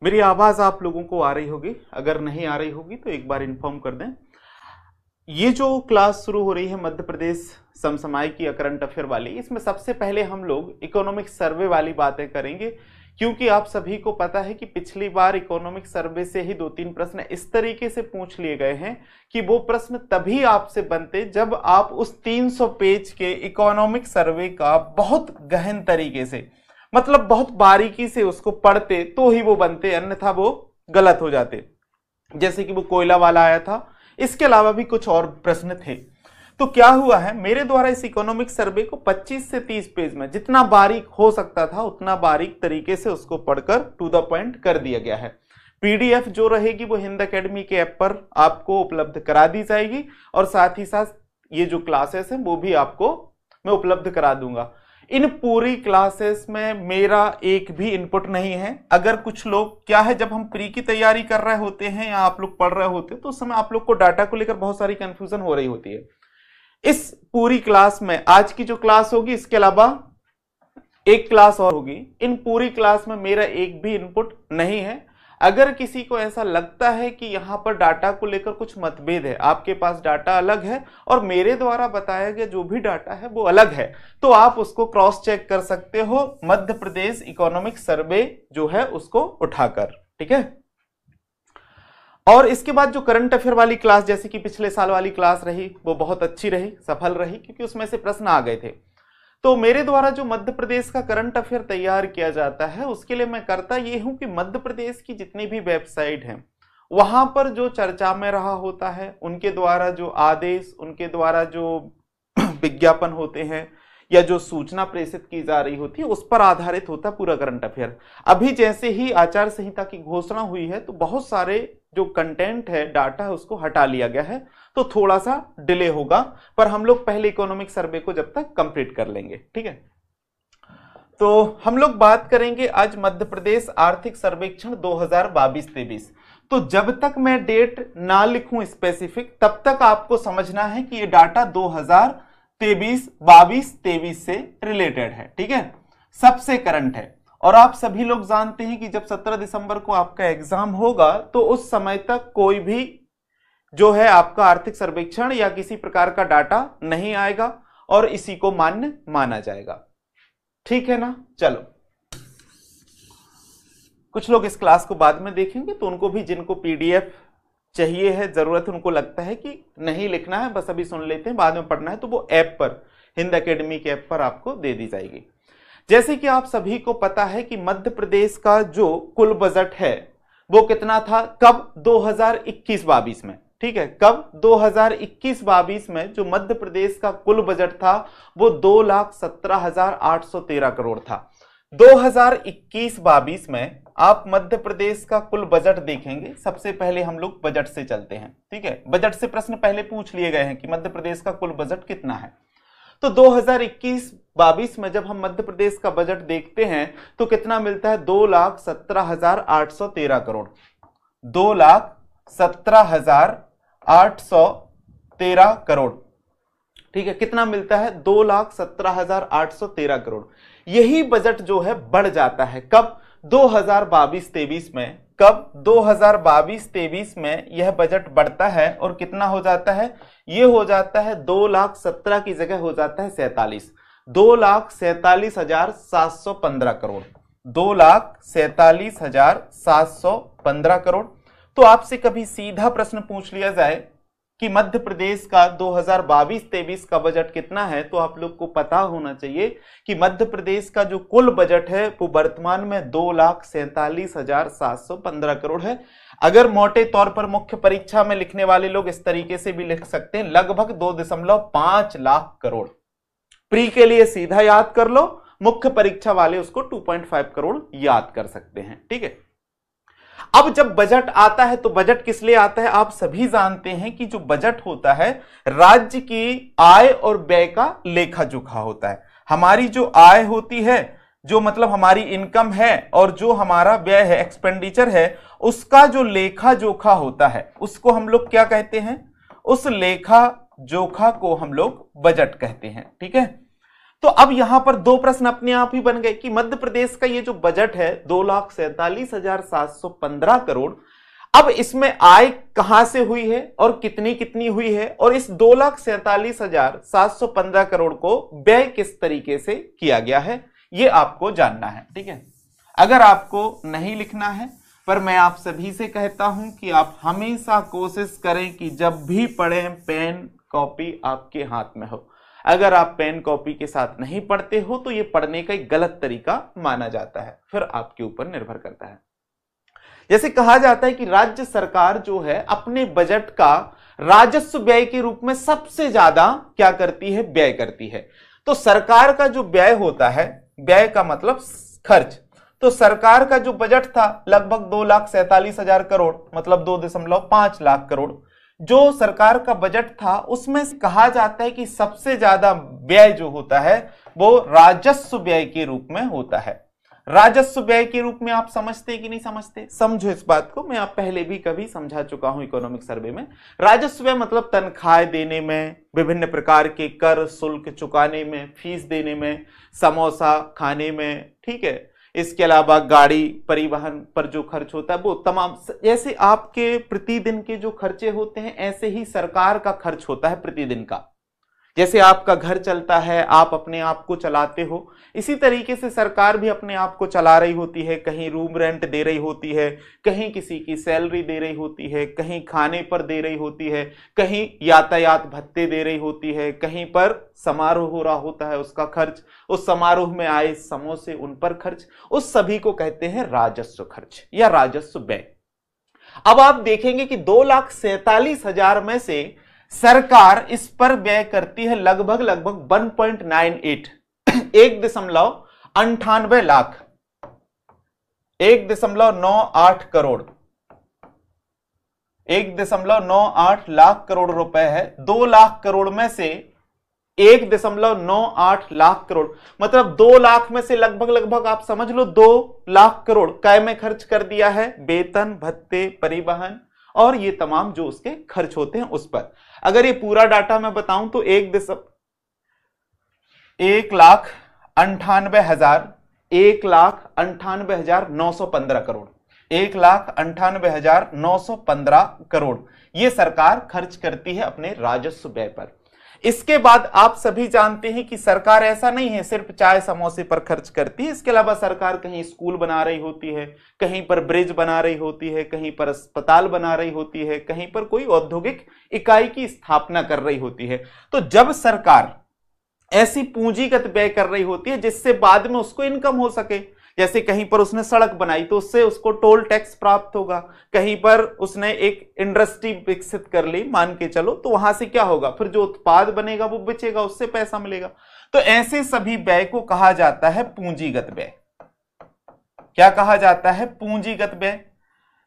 मेरी आवाज आप लोगों को आ रही होगी, अगर नहीं आ रही होगी तो एक बार इन्फॉर्म कर दें। ये जो क्लास शुरू हो रही है मध्य प्रदेश समसामयिकी या करंट अफेयर वाली, इसमें सबसे पहले हम लोग इकोनॉमिक सर्वे वाली बातें करेंगे, क्योंकि आप सभी को पता है कि पिछली बार इकोनॉमिक सर्वे से ही 2-3 प्रश्न इस तरीके से पूछ लिए गए हैं कि वो प्रश्न तभी आपसे बनते जब आप उस 300 पेज के इकोनॉमिक सर्वे का बहुत गहन तरीके से, मतलब बहुत बारीकी से उसको पढ़ते तो ही वो बनते, अन्यथा वो गलत हो जाते। जैसे कि वो कोयला वाला आया था, इसके अलावा भी कुछ और प्रश्न थे। तो क्या हुआ है, मेरे द्वारा इस इकोनॉमिक सर्वे को 25 से 30 पेज में जितना बारीक हो सकता था उतना बारीक तरीके से उसको पढ़कर टू द पॉइंट कर दिया गया है। पीडीएफ जो रहेगी वो हिंद एकेडमी के ऐप पर आपको उपलब्ध करा दी जाएगी, और साथ ही साथ ये जो क्लासेस हैं वो भी आपको मैं उपलब्ध करा दूंगा। इन पूरी क्लासेस में मेरा एक भी इनपुट नहीं है। अगर कुछ लोग, क्या है, जब हम प्री की तैयारी कर रहे होते हैं या आप लोग पढ़ रहे होते हैं तो उस समय आप लोग को डाटा को लेकर बहुत सारी कंफ्यूजन हो रही होती है। इस पूरी क्लास में, आज की जो क्लास होगी इसके अलावा एक क्लास और होगी, इन पूरी क्लास में मेरा एक भी इनपुट नहीं है। अगर किसी को ऐसा लगता है कि यहां पर डाटा को लेकर कुछ मतभेद है, आपके पास डाटा अलग है और मेरे द्वारा बताया गया जो भी डाटा है वो अलग है, तो आप उसको क्रॉस चेक कर सकते हो मध्य प्रदेश इकोनॉमिक सर्वे जो है उसको उठाकर, ठीक है। और इसके बाद जो करंट अफेयर वाली क्लास, जैसे कि पिछले साल वाली क्लास रही, वो बहुत अच्छी रही, सफल रही, क्योंकि उसमें से प्रश्न आ गए थे। तो मेरे द्वारा जो मध्य प्रदेश का करंट अफेयर तैयार किया जाता है उसके लिए मैं करता ये हूं कि मध्य प्रदेश की जितनी भी वेबसाइट हैं वहां पर जो चर्चा में रहा होता है, उनके द्वारा जो आदेश, उनके द्वारा जो विज्ञापन होते हैं या जो सूचना प्रेषित की जा रही होती है उस पर आधारित होता पूरा करंट अफेयर। अभी जैसे ही आचार संहिता की घोषणा हुई है तो बहुत सारे जो कंटेंट है, डाटा है, उसको हटा लिया गया है, तो थोड़ा सा डिले होगा, पर हम लोग पहले इकोनॉमिक सर्वे को जब तक कंप्लीट कर लेंगे, ठीक है। तो हम लोग बात करेंगे आज मध्य प्रदेश आर्थिक सर्वेक्षण 2022-23। तो जब तक मैं डेट ना लिखूं स्पेसिफिक, तब तक आपको समझना है कि ये डाटा 2023 से रिलेटेड है, ठीक है, सबसे करंट है। और आप सभी लोग जानते हैं कि जब 17 दिसंबर को आपका एग्जाम होगा तो उस समय तक कोई भी जो है आपका आर्थिक सर्वेक्षण या किसी प्रकार का डाटा नहीं आएगा और इसी को मान्य माना जाएगा, ठीक है ना। चलो, कुछ लोग इस क्लास को बाद में देखेंगे तो उनको भी, जिनको पीडीएफ चाहिए है, जरूरत है, उनको लगता है कि नहीं लिखना है, बस अभी सुन लेते हैं, बाद में पढ़ना है, तो वो ऐप पर, हिंद एकेडमी के ऐप पर आपको दे दी जाएगी। जैसे कि आप सभी को पता है कि मध्य प्रदेश का जो कुल बजट है वो कितना था, कब, 2021-22 में, ठीक है, कब, 2021-22 में जो मध्य प्रदेश का कुल बजट था वो 2,17,813 करोड़ था। 2021-22 में आप मध्य प्रदेश का कुल बजट देखेंगे। सबसे पहले हम लोग बजट से चलते हैं, ठीक है, बजट से प्रश्न पहले पूछ लिए गए हैं कि मध्य प्रदेश का कुल बजट कितना है। तो 2021-22 में जब हम मध्य प्रदेश का बजट देखते हैं तो कितना मिलता है, 2,17,813 करोड़, 2,17,813 करोड़, ठीक है, कितना मिलता है, 2,17,813 करोड़। यही बजट जो है बढ़ जाता है कब, 2022-23 में, कब, 2022-23 में यह बजट बढ़ता है और कितना हो जाता है, ये हो जाता है 2,17,000 की जगह हो जाता है 47, 2,47,715 करोड़, 2,47,715 करोड़। तो आपसे कभी सीधा प्रश्न पूछ लिया जाए कि मध्य प्रदेश का 2022-23 का बजट कितना है, तो आप लोग को पता होना चाहिए कि मध्य प्रदेश का जो कुल बजट है वो वर्तमान में 2,47,715 करोड़ है। अगर मोटे तौर पर मुख्य परीक्षा में लिखने वाले लोग इस तरीके से भी लिख सकते हैं, लगभग 2.5 लाख करोड़। प्री के लिए सीधा याद कर लो, मुख्य परीक्षा वाले उसको 2.5 करोड़ याद कर सकते हैं, ठीक है। अब जब बजट आता है तो बजट किस लिए आता है, आप सभी जानते हैं कि जो बजट होता है राज्य की आय और व्यय का लेखा जोखा होता है। हमारी जो आय होती है, जो मतलब हमारी इनकम है, और जो हमारा व्यय है, एक्सपेंडिचर है, उसका जो लेखा जोखा होता है उसको हम लोग क्या कहते हैं, उस लेखा जोखा को हम लोग बजट कहते हैं, ठीक है। तो अब यहां पर दो प्रश्न अपने आप ही बन गए कि मध्य प्रदेश का ये जो बजट है 2,47,715 करोड़, अब इसमें आय कहां से हुई है और कितनी कितनी हुई है, और इस 2,47,715 करोड़ को व्यय किस तरीके से किया गया है, ये आपको जानना है। ठीक है, अगर आपको नहीं लिखना है, पर मैं आप सभी से कहता हूं कि आप हमेशा कोशिश करें कि जब भी पढ़ें पेन कॉपी आपके हाथ में हो। अगर आप पेन कॉपी के साथ नहीं पढ़ते हो तो यह पढ़ने का एक गलत तरीका माना जाता है, फिर आपके ऊपर निर्भर करता है। जैसे कहा जाता है कि राज्य सरकार जो है अपने बजट का राजस्व व्यय के रूप में सबसे ज्यादा क्या करती है, व्यय करती है। तो सरकार का जो व्यय होता है, व्यय का मतलब खर्च, तो सरकार का जो बजट था लगभग 2,47,000 करोड़, मतलब 2.5 लाख करोड़, जो सरकार का बजट था उसमें कहा जाता है कि सबसे ज्यादा व्यय जो होता है वो राजस्व व्यय के रूप में होता है। राजस्व व्यय के रूप में आप समझते कि नहीं समझते? समझो इस बात को, मैं आप पहले भी कभी समझा चुका हूं इकोनॉमिक सर्वे में। राजस्व व्यय मतलब तनख्वाह देने में, विभिन्न प्रकार के कर शुल्क चुकाने में, फीस देने में, समोसा खाने में, ठीक है, इसके अलावा गाड़ी परिवहन पर जो खर्च होता है वो तमाम, जैसे आपके प्रतिदिन के जो खर्चे होते हैं ऐसे ही सरकार का खर्च होता है प्रतिदिन का। जैसे आपका घर चलता है, आप अपने आप को चलाते हो, इसी तरीके से सरकार भी अपने आप को चला रही होती है। कहीं रूम रेंट दे रही होती है, कहीं किसी की सैलरी दे रही होती है, कहीं खाने पर दे रही होती है, कहीं यातायात भत्ते दे रही होती है, कहीं पर समारोह हो रहा होता है उसका खर्च, उस समारोह में आए समोसे उन पर खर्च, उस सभी को कहते हैं राजस्व खर्च या राजस्व व्यय। अब आप देखेंगे कि 2,47,000 में से सरकार इस पर व्यय करती है लगभग 1.98 1.98 लाख 1.98 करोड़ 1.98 लाख करोड़ रुपए है। 2 लाख करोड़ में से 1.98 लाख करोड़ मतलब 2 लाख में से लगभग आप समझ लो 2 लाख करोड़ काय में खर्च कर दिया है, वेतन भत्ते परिवहन और ये तमाम जो उसके खर्च होते हैं उस पर। अगर ये पूरा डाटा मैं बताऊं तो 1,98,915 करोड़ 1,98,915 करोड़ ये सरकार खर्च करती है अपने राजस्व व्यय पर। इसके बाद आप सभी जानते हैं कि सरकार ऐसा नहीं है सिर्फ चाय समोसे पर खर्च करती है, इसके अलावा सरकार कहीं स्कूल बना रही होती है, कहीं पर ब्रिज बना रही होती है, कहीं पर अस्पताल बना रही होती है, कहीं पर कोई औद्योगिक इकाई की स्थापना कर रही होती है। तो जब सरकार ऐसी पूंजीगत व्यय कर रही होती है जिससे बाद में उसको इनकम हो सके, जैसे कहीं पर उसने सड़क बनाई तो उससे उसको टोल टैक्स प्राप्त होगा, कहीं पर उसने एक इंडस्ट्री विकसित कर ली मान के चलो, तो वहां से क्या होगा, फिर जो उत्पाद बनेगा वो बेचेगा, उससे पैसा मिलेगा। तो ऐसे सभी व्यय को कहा जाता है पूंजीगत व्यय। क्या कहा जाता है? पूंजीगत व्यय।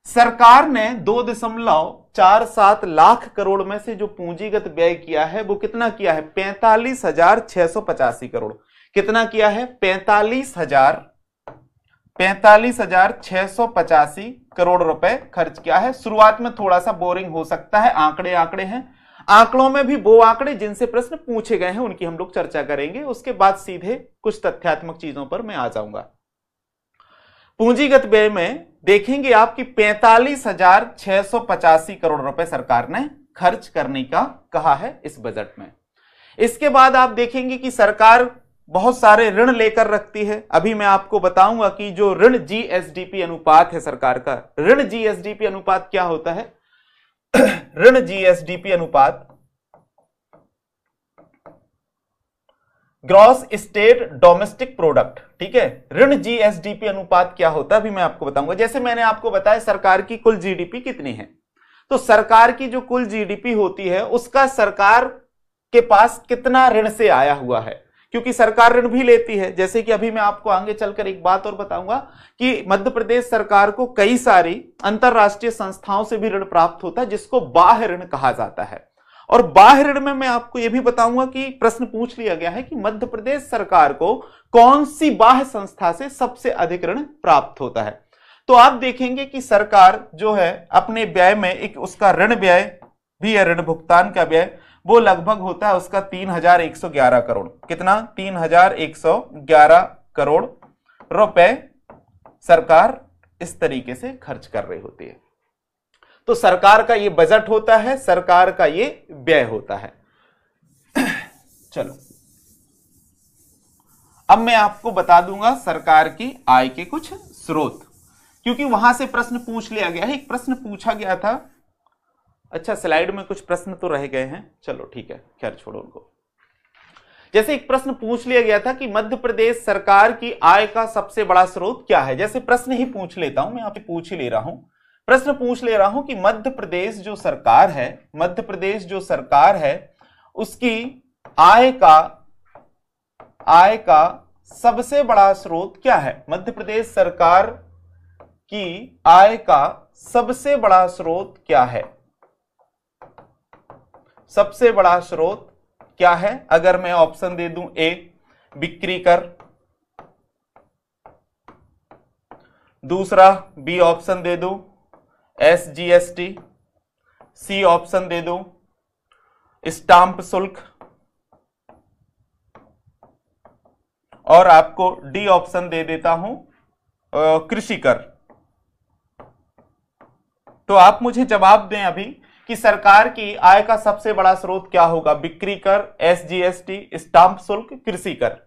सरकार ने 2.47 लाख करोड़ में से जो पूंजीगत व्यय किया है वो कितना किया है? 45,685 करोड़। कितना किया है? 45,685 करोड़ रुपए खर्च किया है। शुरुआत में थोड़ा सा बोरिंग हो सकता है, आंकड़े हैं, आंकड़ों में भी वो आंकड़े जिनसे प्रश्न पूछे गए हैं उनकी हम लोग चर्चा करेंगे, उसके बाद सीधे कुछ तथ्यात्मक चीजों पर मैं आ जाऊंगा। पूंजीगत व्यय में देखेंगे आप कि 45,685 करोड़ रुपए सरकार ने खर्च करने का कहा है इस बजट में। इसके बाद आप देखेंगे कि सरकार बहुत सारे ऋण लेकर रखती है। अभी मैं आपको बताऊंगा कि जो ऋण जीएसडीपी अनुपात है सरकार का, ऋण जीएसडीपी अनुपात क्या होता है? ऋण जीएसडीपी अनुपात ग्रॉस स्टेट डोमेस्टिक प्रोडक्ट, ठीक है। ऋण जीएसडीपी अनुपात क्या होता है अभी मैं आपको बताऊंगा। जैसे मैंने आपको बताया सरकार की कुल जीडीपी कितनी है, तो सरकार की जो कुल जीडीपी होती है उसका सरकार के पास कितना ऋण से आया हुआ है, क्योंकि सरकार ऋण भी लेती है। जैसे कि अभी मैं आपको आगे चलकर एक बात और बताऊंगा कि मध्य प्रदेश सरकार को कई सारी अंतरराष्ट्रीय संस्थाओं से भी ऋण प्राप्त होता है जिसको बाह्य ऋण कहा जाता है। और बाह्य ऋण में मैं आपको यह भी बताऊंगा कि प्रश्न पूछ लिया गया है कि मध्य प्रदेश सरकार को कौन सी बाह्य संस्था से सबसे अधिक ऋण प्राप्त होता है। तो आप देखेंगे कि सरकार जो है अपने व्यय में एक उसका ऋण व्यय भी है, ऋण भुगतान का व्यय वो लगभग होता है उसका 3111 करोड़। कितना? 3111 करोड़ रुपए सरकार इस तरीके से खर्च कर रही होती है। तो सरकार का ये बजट होता है, सरकार का ये व्यय होता है। चलो अब मैं आपको बता दूंगा सरकार की आय के कुछ स्रोत, क्योंकि वहां से प्रश्न पूछ लिया गया है। एक प्रश्न पूछा गया था, अच्छा स्लाइड में कुछ प्रश्न तो रह गए हैं, चलो ठीक है, खैर छोड़ो उनको। जैसे एक प्रश्न पूछ लिया गया था कि मध्य प्रदेश सरकार की आय का सबसे बड़ा स्रोत क्या है। जैसे प्रश्न ही पूछ लेता हूं, मैं यहां पे पूछ ही ले रहा हूं, प्रश्न पूछ ले रहा हूं कि मध्य प्रदेश जो सरकार है, मध्य प्रदेश जो सरकार है उसकी आय का सबसे बड़ा स्रोत क्या है। मध्य प्रदेश सरकार की आय का सबसे बड़ा स्रोत क्या है, सबसे बड़ा स्रोत क्या है। अगर मैं ऑप्शन दे दूं, ए बिक्री कर, दूसरा बी ऑप्शन दे दूं SGST, सी ऑप्शन दे दूं स्टाम्प शुल्क, और आपको डी ऑप्शन दे देता हूं कृषि कर। तो आप मुझे जवाब दें अभी कि सरकार की आय का सबसे बड़ा स्रोत क्या होगा। बिक्री कर, SGST, स्टाम्प शुल्क, कृषि कर।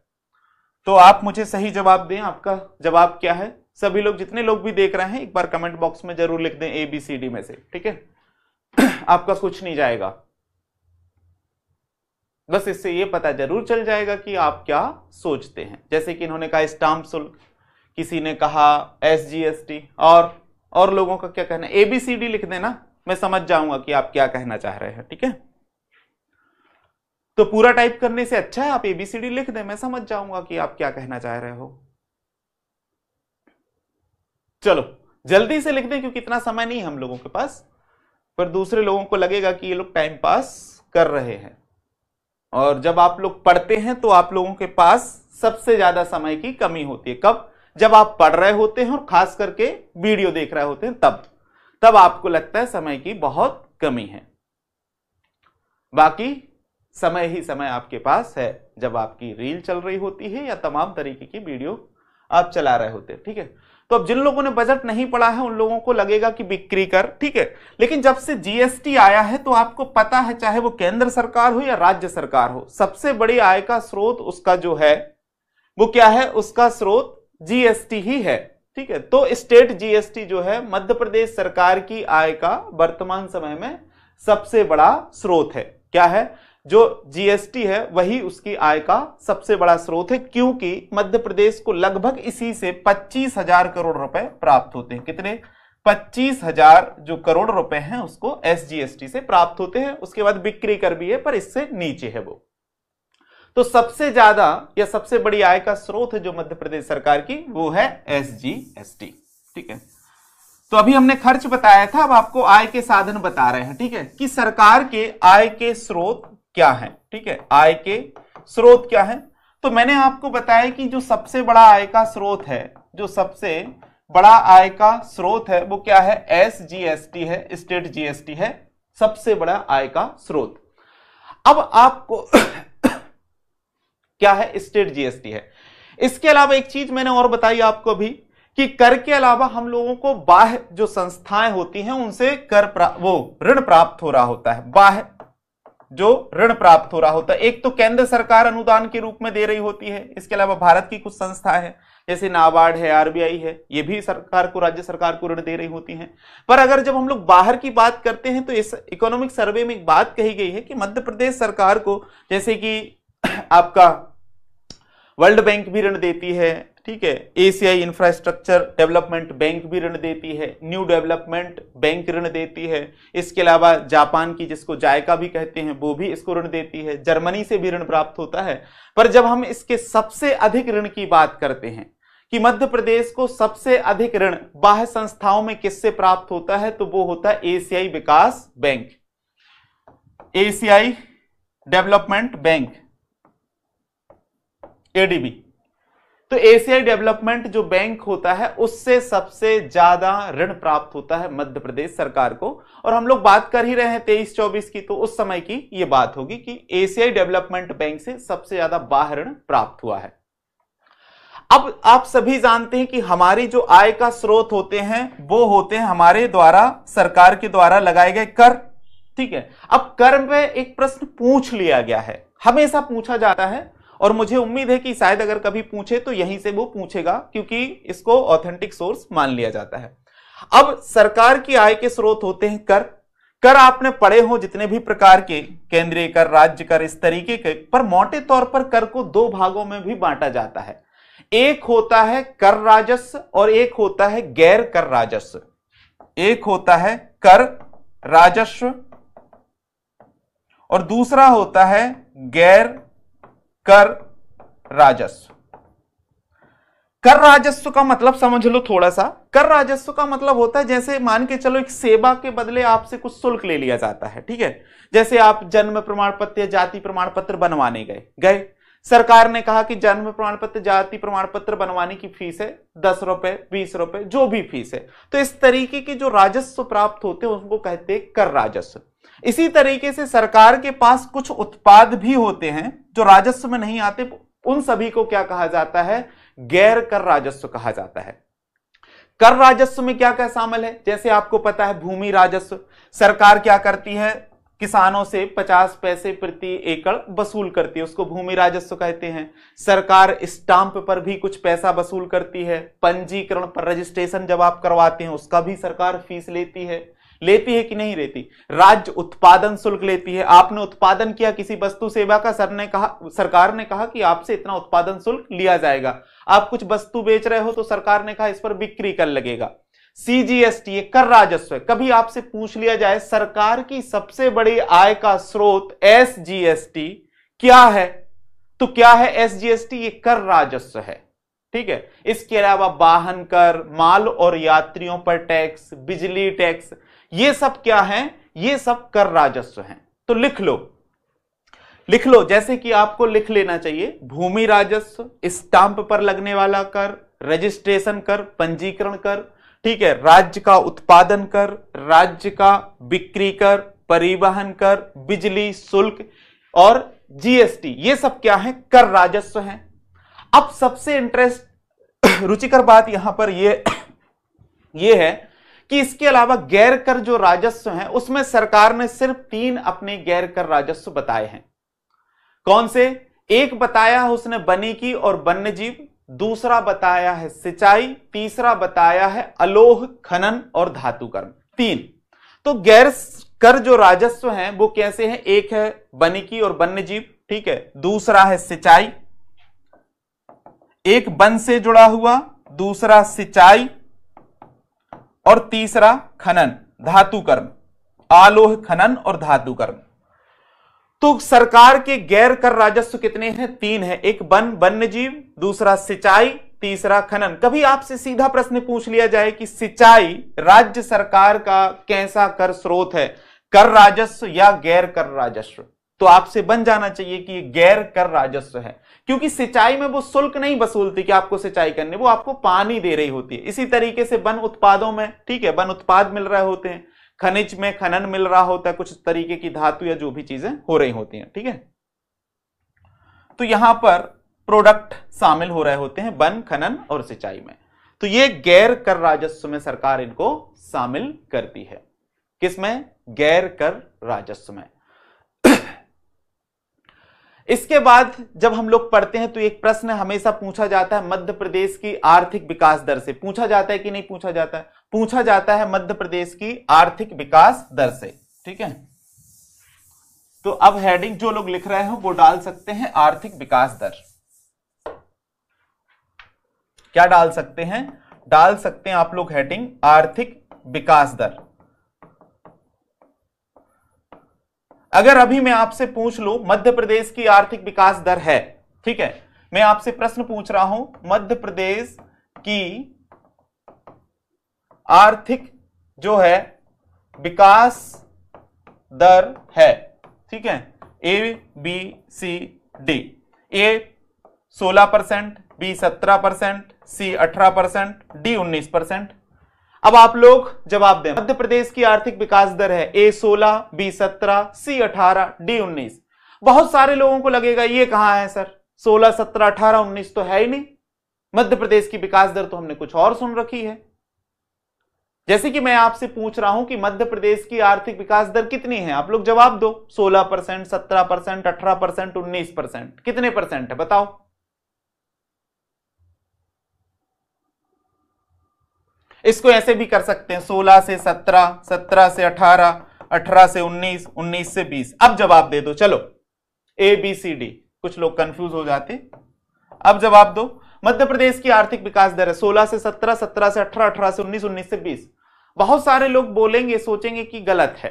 तो आप मुझे सही जवाब दें, आपका जवाब क्या है। सभी लोग, जितने लोग भी देख रहे हैं, एक बार कमेंट बॉक्स में जरूर लिख दें ABCD में से, ठीक है। आपका कुछ नहीं जाएगा, बस इससे ये पता जरूर चल जाएगा कि आप क्या सोचते हैं। जैसे कि इन्होंने कहा स्टाम्प शुल्क, किसी ने कहा SGST, और लोगों का क्या कहना है। ABCD लिख देना, मैं समझ जाऊंगा कि आप क्या कहना चाह रहे हैं, ठीक है। तो पूरा टाइप करने से अच्छा है आप ABCD लिख दें, मैं समझ जाऊंगा कि आप क्या कहना चाह रहे हो। चलो जल्दी से लिख दें, क्योंकि इतना समय नहीं है हम लोगों के पास, पर दूसरे लोगों को लगेगा कि ये लोग टाइम पास कर रहे हैं। और जब आप लोग पढ़ते हैं तो आप लोगों के पास सबसे ज्यादा समय की कमी होती है। कब? जब आप पढ़ रहे होते हैं और खास करके वीडियो देख रहे होते हैं, तब आपको लगता है समय की बहुत कमी है। बाकी समय ही समय आपके पास है, जब आपकी रील चल रही होती है या तमाम तरीके की वीडियो आप चला रहे होते हैं, ठीक है। तो अब जिन लोगों ने बजट नहीं पढ़ा है उन लोगों को लगेगा कि बिक्री कर, ठीक है। लेकिन जब से GST आया है तो आपको पता है, चाहे वो केंद्र सरकार हो या राज्य सरकार हो, सबसे बड़ी आय का स्रोत उसका जो है वो क्या है, उसका स्रोत GST ही है, ठीक है। तो स्टेट GST जो है मध्य प्रदेश सरकार की आय का वर्तमान समय में सबसे बड़ा स्रोत है। क्या है? जो GST है वही उसकी आय का सबसे बड़ा स्रोत है, क्योंकि मध्य प्रदेश को लगभग इसी से 25,000 करोड़ रुपए प्राप्त होते हैं। कितने? 25,000 जो करोड़ रुपए हैं उसको SGST से प्राप्त होते हैं। उसके बाद बिक्री कर भी है, पर इससे नीचे है वो। तो सबसे ज्यादा या सबसे बड़ी आय का स्रोत है जो मध्य प्रदेश सरकार की, वो है SGST, ठीक है। तो अभी हमने खर्च बताया था, अब आपको आय के साधन बता रहे हैं, ठीक है, कि सरकार के आय के स्रोत क्या है, ठीक है। आय के स्रोत क्या है? तो मैंने आपको बताया कि जो सबसे बड़ा आय का स्रोत है, जो सबसे बड़ा आय का स्रोत है वो क्या है? SGST है, स्टेट GST है सबसे बड़ा आय का स्रोत। अब आपको क्या है? स्टेट GST है। इसके अलावा एक चीज मैंने और बताई आपको अभी कि कर के अलावा हम लोगों को बाह्य जो संस्थाएं होती हैं उनसे वो ऋण प्राप्त हो रहा होता है। बाह्य जो ऋण प्राप्त हो रहा होता है, एक तो केंद्र सरकार अनुदान के रूप में दे रही होती है, इसके अलावा भारत की कुछ संस्थाएं हैं जैसे नाबार्ड है, RBI है, ये भी सरकार को, राज्य सरकार को ऋण दे रही होती हैं। पर अगर जब हम लोग बाहर की बात करते हैं तो इस इकोनॉमिक सर्वे में एक बात कही गई है कि मध्य प्रदेश सरकार को, जैसे कि आपका वर्ल्ड बैंक भी ऋण देती है, ठीक है, एशियाई इंफ्रास्ट्रक्चर डेवलपमेंट बैंक भी ऋण देती है, न्यू डेवलपमेंट बैंक ऋण देती है, इसके अलावा जापान की, जिसको जायका भी कहते हैं, वो भी इसको ऋण देती है, जर्मनी से भी ऋण प्राप्त होता है। पर जब हम इसके सबसे अधिक ऋण की बात करते हैं कि मध्य प्रदेश को सबसे अधिक ऋण बाह्य संस्थाओं में किससे प्राप्त होता है, तो वो होता है एशियाई विकास बैंक, एशियाई डेवलपमेंट बैंक, ADB। तो एशियाई डेवलपमेंट जो बैंक होता है उससे सबसे ज्यादा ऋण प्राप्त होता है मध्य प्रदेश सरकार को। और हम लोग बात कर ही रहे हैं 23-24 की, तो उस समय की ये बात होगी कि एशियाई डेवलपमेंट बैंक से सबसे ज्यादा बाह्य ऋण प्राप्त हुआ है। अब आप सभी जानते हैं कि हमारी जो आय का स्रोत होते हैं वो होते हैं हमारे द्वारा, सरकार के द्वारा लगाए गए कर। ठीक है, अब कर में एक प्रश्न पूछ लिया गया है, हमेशा पूछा जाता है, और मुझे उम्मीद है कि शायद अगर कभी पूछे तो यहीं से वो पूछेगा, क्योंकि इसको ऑथेंटिक सोर्स मान लिया जाता है। अब सरकार की आय के स्रोत होते हैं कर। कर आपने पढ़े हो जितने भी प्रकार के, केंद्रीय कर, राज्य कर, इस तरीके के, पर मोटे तौर पर कर को दो भागों में भी बांटा जाता है। एक होता है कर राजस्व और एक होता है गैर कर राजस्व। एक होता है कर राजस्व और दूसरा होता है गैर कर राजस्व। कर राजस्व का मतलब समझ लो थोड़ा सा। कर राजस्व का मतलब होता है, जैसे मान के चलो एक सेवा के बदले आपसे कुछ शुल्क ले लिया जाता है। ठीक है, जैसे आप जन्म प्रमाण पत्र या जाति प्रमाण पत्र बनवाने गए, सरकार ने कहा कि जन्म प्रमाण पत्र, जाति प्रमाण पत्र बनवाने की फीस है 10 रुपए, 20 रुपए, जो भी फीस है। तो इस तरीके के जो राजस्व प्राप्त होते हैं उसको कहते हैं कर राजस्व। इसी तरीके से सरकार के पास कुछ उत्पाद भी होते हैं जो राजस्व में नहीं आते, उन सभी को क्या कहा जाता है? गैर कर राजस्व कहा जाता है। कर राजस्व में क्या क्या शामिल है? जैसे आपको पता है भूमि राजस्व, सरकार क्या करती है, किसानों से 50 पैसे प्रति एकड़ वसूल करती है, उसको भूमि राजस्व कहते हैं। सरकार स्टाम्प पर भी कुछ पैसा वसूल करती है, पंजीकरण पर, रजिस्ट्रेशन जब आप करवाते हैं उसका भी सरकार फीस लेती है कि नहीं लेती? राज्य उत्पादन शुल्क लेती है। आपने उत्पादन किया किसी वस्तु सेवा का, सरकार ने कहा कि आपसे इतना उत्पादन शुल्क लिया जाएगा। आप कुछ वस्तु बेच रहे हो तो सरकार ने कहा इस पर बिक्री कर लगेगा। सीजीएसटी ये कर राजस्व है। कभी आपसे पूछ लिया जाए सरकार की सबसे बड़ी आय का स्रोत एसजीएसटी क्या है, तो क्या है एसजीएसटी? ये कर राजस्व है। ठीक है, इसके अलावा वाहन कर, माल और यात्रियों पर टैक्स, बिजली टैक्स, ये सब क्या है? ये सब कर राजस्व हैं। तो लिख लो, जैसे कि आपको लिख लेना चाहिए भूमि राजस्व, स्टाम्प पर लगने वाला कर, रजिस्ट्रेशन कर, पंजीकरण कर, ठीक है, राज्य का उत्पादन कर, राज्य का बिक्री कर, परिवहन कर, बिजली शुल्क और जीएसटी, ये सब क्या है? कर राजस्व हैं। अब सबसे रुचिकर बात यहां पर ये है कि इसके अलावा गैर कर जो राजस्व हैं उसमें सरकार ने सिर्फ 3 अपने गैर कर राजस्व बताए हैं। कौन से? एक बताया है उसने वनिकी और वन्यजीव, दूसरा बताया है सिंचाई, तीसरा बताया है अलोह खनन और धातु कर्म। 3 तो गैर कर जो राजस्व हैं वो कैसे हैं? एक है वनिकी और वन्यजीव, ठीक है, दूसरा है सिंचाई, एक वन से जुड़ा हुआ, दूसरा सिंचाई और तीसरा खनन, धातु कर्म, आलोह खनन और धातु कर्म। तो सरकार के गैर कर राजस्व कितने हैं? 3 है, एक वन्यजीव, दूसरा सिंचाई, तीसरा खनन। कभी आपसे सीधा प्रश्न पूछ लिया जाए कि सिंचाई राज्य सरकार का कैसा कर स्रोत है, कर राजस्व या गैर कर राजस्व, तो आपसे बन जाना चाहिए कि गैर कर राजस्व है, क्योंकि सिंचाई में वो शुल्क नहीं वसूलती कि आपको सिंचाई करनी, वो आपको पानी दे रही होती है। इसी तरीके से वन उत्पादों में, ठीक है, वन उत्पाद मिल रहे होते हैं, खनिज में खनन मिल रहा होता है, कुछ तरीके की धातु या जो भी चीजें हो रही होती हैं, ठीक है। तो यहां पर प्रोडक्ट शामिल हो रहे होते हैं वन, खनन और सिंचाई में। तो ये गैर कर राजस्व में सरकार इनको शामिल करती है। किसमें? गैर कर राजस्व में। इसके बाद जब हम लोग पढ़ते हैं तो एक प्रश्न हमेशा पूछा जाता है मध्य प्रदेश की आर्थिक विकास दर से। पूछा जाता है कि नहीं पूछा जाता है? पूछा जाता है मध्य प्रदेश की आर्थिक विकास दर से, ठीक है। तो अब हेडिंग जो लोग लिख रहे हो वो डाल सकते हैं आर्थिक विकास दर। क्या डाल सकते हैं? डाल सकते हैं आप लोग हेडिंग आर्थिक विकास दर। अगर अभी मैं आपसे पूछ लूं मध्य प्रदेश की आर्थिक विकास दर है, ठीक है, मैं आपसे प्रश्न पूछ रहा हूं मध्य प्रदेश की आर्थिक जो है विकास दर है, ठीक है, A B C D, A 16%, B 17%, C 18%, D 19%। अब आप लोग जवाब दें। मध्य प्रदेश की आर्थिक विकास दर है ए 16, बी 17, सी 18, डी 19। बहुत सारे लोगों को लगेगा ये कहां है सर, 16, 17, 18, 19 तो है ही नहीं। मध्य प्रदेश की विकास दर तो हमने कुछ और सुन रखी है। जैसे कि मैं आपसे पूछ रहा हूं कि मध्य प्रदेश की आर्थिक विकास दर कितनी है, आप लोग जवाब दो। 16%, 17%, 18%, 19%, कितने परसेंट है बताओ। इसको ऐसे भी कर सकते हैं, 16 से 17, 17 से 18, 18 से 19, 19 से 20। अब जवाब दे दो, चलो ए बी सी डी। कुछ लोग कंफ्यूज हो जाते। अब जवाब दो। मध्य प्रदेश की आर्थिक विकास दर है 16 से 17, 17 से 18, 18 से 19, 19 से 20। बहुत सारे लोग बोलेंगे, सोचेंगे कि गलत है,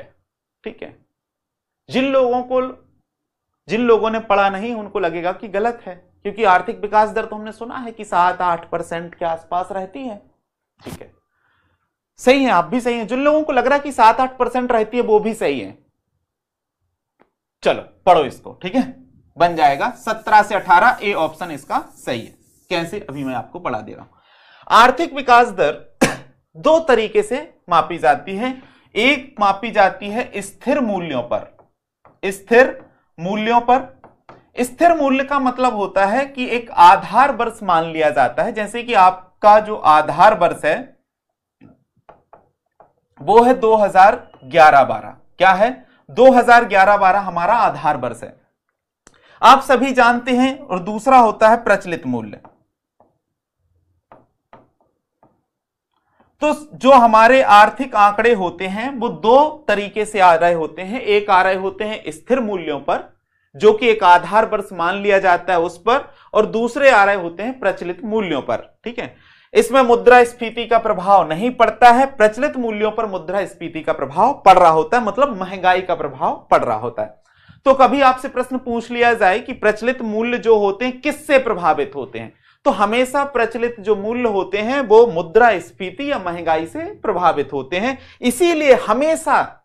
ठीक है। जिन लोगों ने पढ़ा नहीं उनको लगेगा कि गलत है, क्योंकि आर्थिक विकास दर तो हमने सुना है कि 7-8% के आसपास रहती है, ठीक है। सही है, आप भी सही है। जिन लोगों को लग रहा है कि 7-8% रहती है वो भी सही है। चलो पढ़ो इसको, ठीक है। बन जाएगा 17 से 18, ए ऑप्शन इसका सही है। कैसे, अभी मैं आपको पढ़ा दे रहा हूं। आर्थिक विकास दर दो तरीके से मापी जाती है। एक मापी जाती है स्थिर मूल्यों पर। स्थिर मूल्यों पर, स्थिर मूल्य का मतलब होता है कि एक आधार वर्ष मान लिया जाता है। जैसे कि आपका जो आधार वर्ष है वो है 2011-12। क्या है, 2011-12 हमारा आधार वर्ष है, आप सभी जानते हैं। और दूसरा होता है प्रचलित मूल्य। तो जो हमारे आर्थिक आंकड़े होते हैं वो दो तरीके से आ रहे होते हैं। एक आ रहे होते हैं स्थिर मूल्यों पर, जो कि एक आधार वर्ष मान लिया जाता है उस पर, और दूसरे आ रहे होते हैं प्रचलित मूल्यों पर, ठीक है। इसमें मुद्रास्फीति का प्रभाव नहीं पड़ता है। प्रचलित मूल्यों पर मुद्रास्फीति का प्रभाव पड़ रहा होता है, मतलब महंगाई का प्रभाव पड़ रहा होता है। तो कभी आपसे प्रश्न पूछ लिया जाए कि प्रचलित मूल्य जो होते हैं किससे प्रभावित होते हैं, तो हमेशा प्रचलित जो मूल्य होते हैं वो मुद्रास्फीति या महंगाई से प्रभावित होते हैं। इसीलिए हमेशा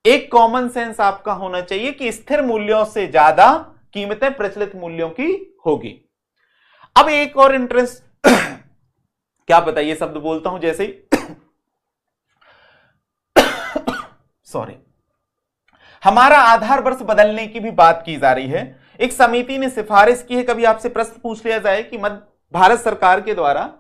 एक कॉमन सेंस आपका होना चाहिए कि स्थिर मूल्यों से ज्यादा कीमतें प्रचलित मूल्यों की होगी। अब एक और इंटरेस्ट क्या पता ये शब्द बोलता हूं जैसे सॉरी, हमारा आधार वर्ष बदलने की भी बात की जा रही है। एक समिति ने सिफारिश की है, कभी आपसे प्रश्न पूछ लिया जाए कि भारत सरकार के द्वारा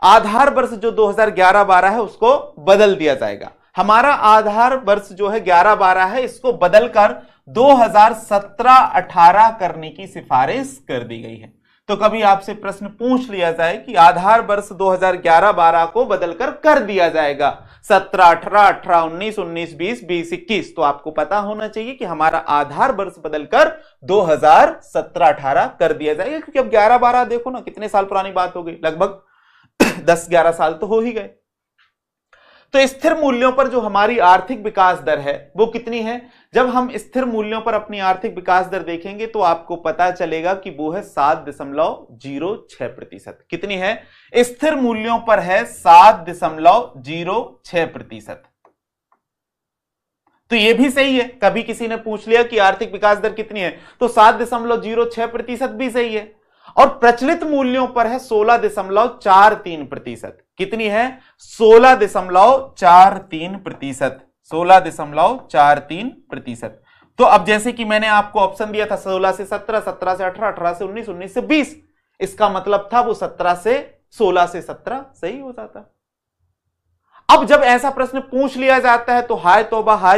आधार वर्ष जो 2011-12 है उसको बदल दिया जाएगा। हमारा आधार वर्ष जो है 11-12 है, इसको बदलकर 2017-18 करने की सिफारिश कर दी गई है। तो कभी आपसे प्रश्न पूछ लिया जाए कि आधार वर्ष 2011-12 को बदलकर कर दिया जाएगा 17, 18, 18, 19, 19, 20, 20, 21, तो आपको पता होना चाहिए कि हमारा आधार वर्ष बदलकर 2017-18 कर दिया जाएगा। क्योंकि अब 11-12 देखो ना कितने साल पुरानी बात हो गई, लगभग 10-11 साल तो हो ही गए। तो स्थिर मूल्यों पर जो हमारी आर्थिक विकास दर है वो कितनी है। जब हम स्थिर मूल्यों पर अपनी आर्थिक विकास दर देखेंगे तो आपको पता चलेगा कि वो है 7.06%। कितनी है, स्थिर मूल्यों पर है 7.06%। तो ये भी सही है। कभी किसी ने पूछ लिया कि आर्थिक विकास दर कितनी है, तो 7.06% भी सही है। और प्रचलित मूल्यों पर है 16.43%। कितनी है, 16.43%। 16.43%। तो अब जैसे कि मैंने आपको ऑप्शन दिया था 16 से 17, 17 से 18, 18 से 19, 19 से 20, इसका मतलब था वो 16 से 17 सही हो जाता। अब जब ऐसा प्रश्न पूछ लिया जाता है तो हाय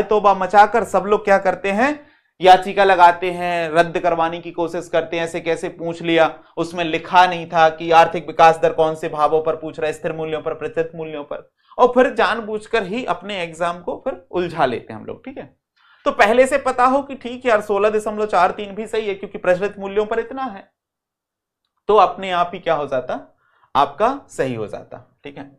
तौबा मचाकर सब लोग क्या करते हैं, याचिका लगाते हैं, रद्द करवाने की कोशिश करते हैं। ऐसे कैसे पूछ लिया, उसमें लिखा नहीं था कि आर्थिक विकास दर कौन से भावों पर पूछ रहा है, स्थिर मूल्यों पर, प्रचलित मूल्यों पर, और फिर जानबूझकर ही अपने एग्जाम को फिर उलझा लेते हैं हम लोग, ठीक है। तो पहले से पता हो कि ठीक यार 16.43 भी सही है क्योंकि प्रचलित मूल्यों पर इतना है, तो अपने आप ही क्या हो जाता, आपका सही हो जाता, ठीक है।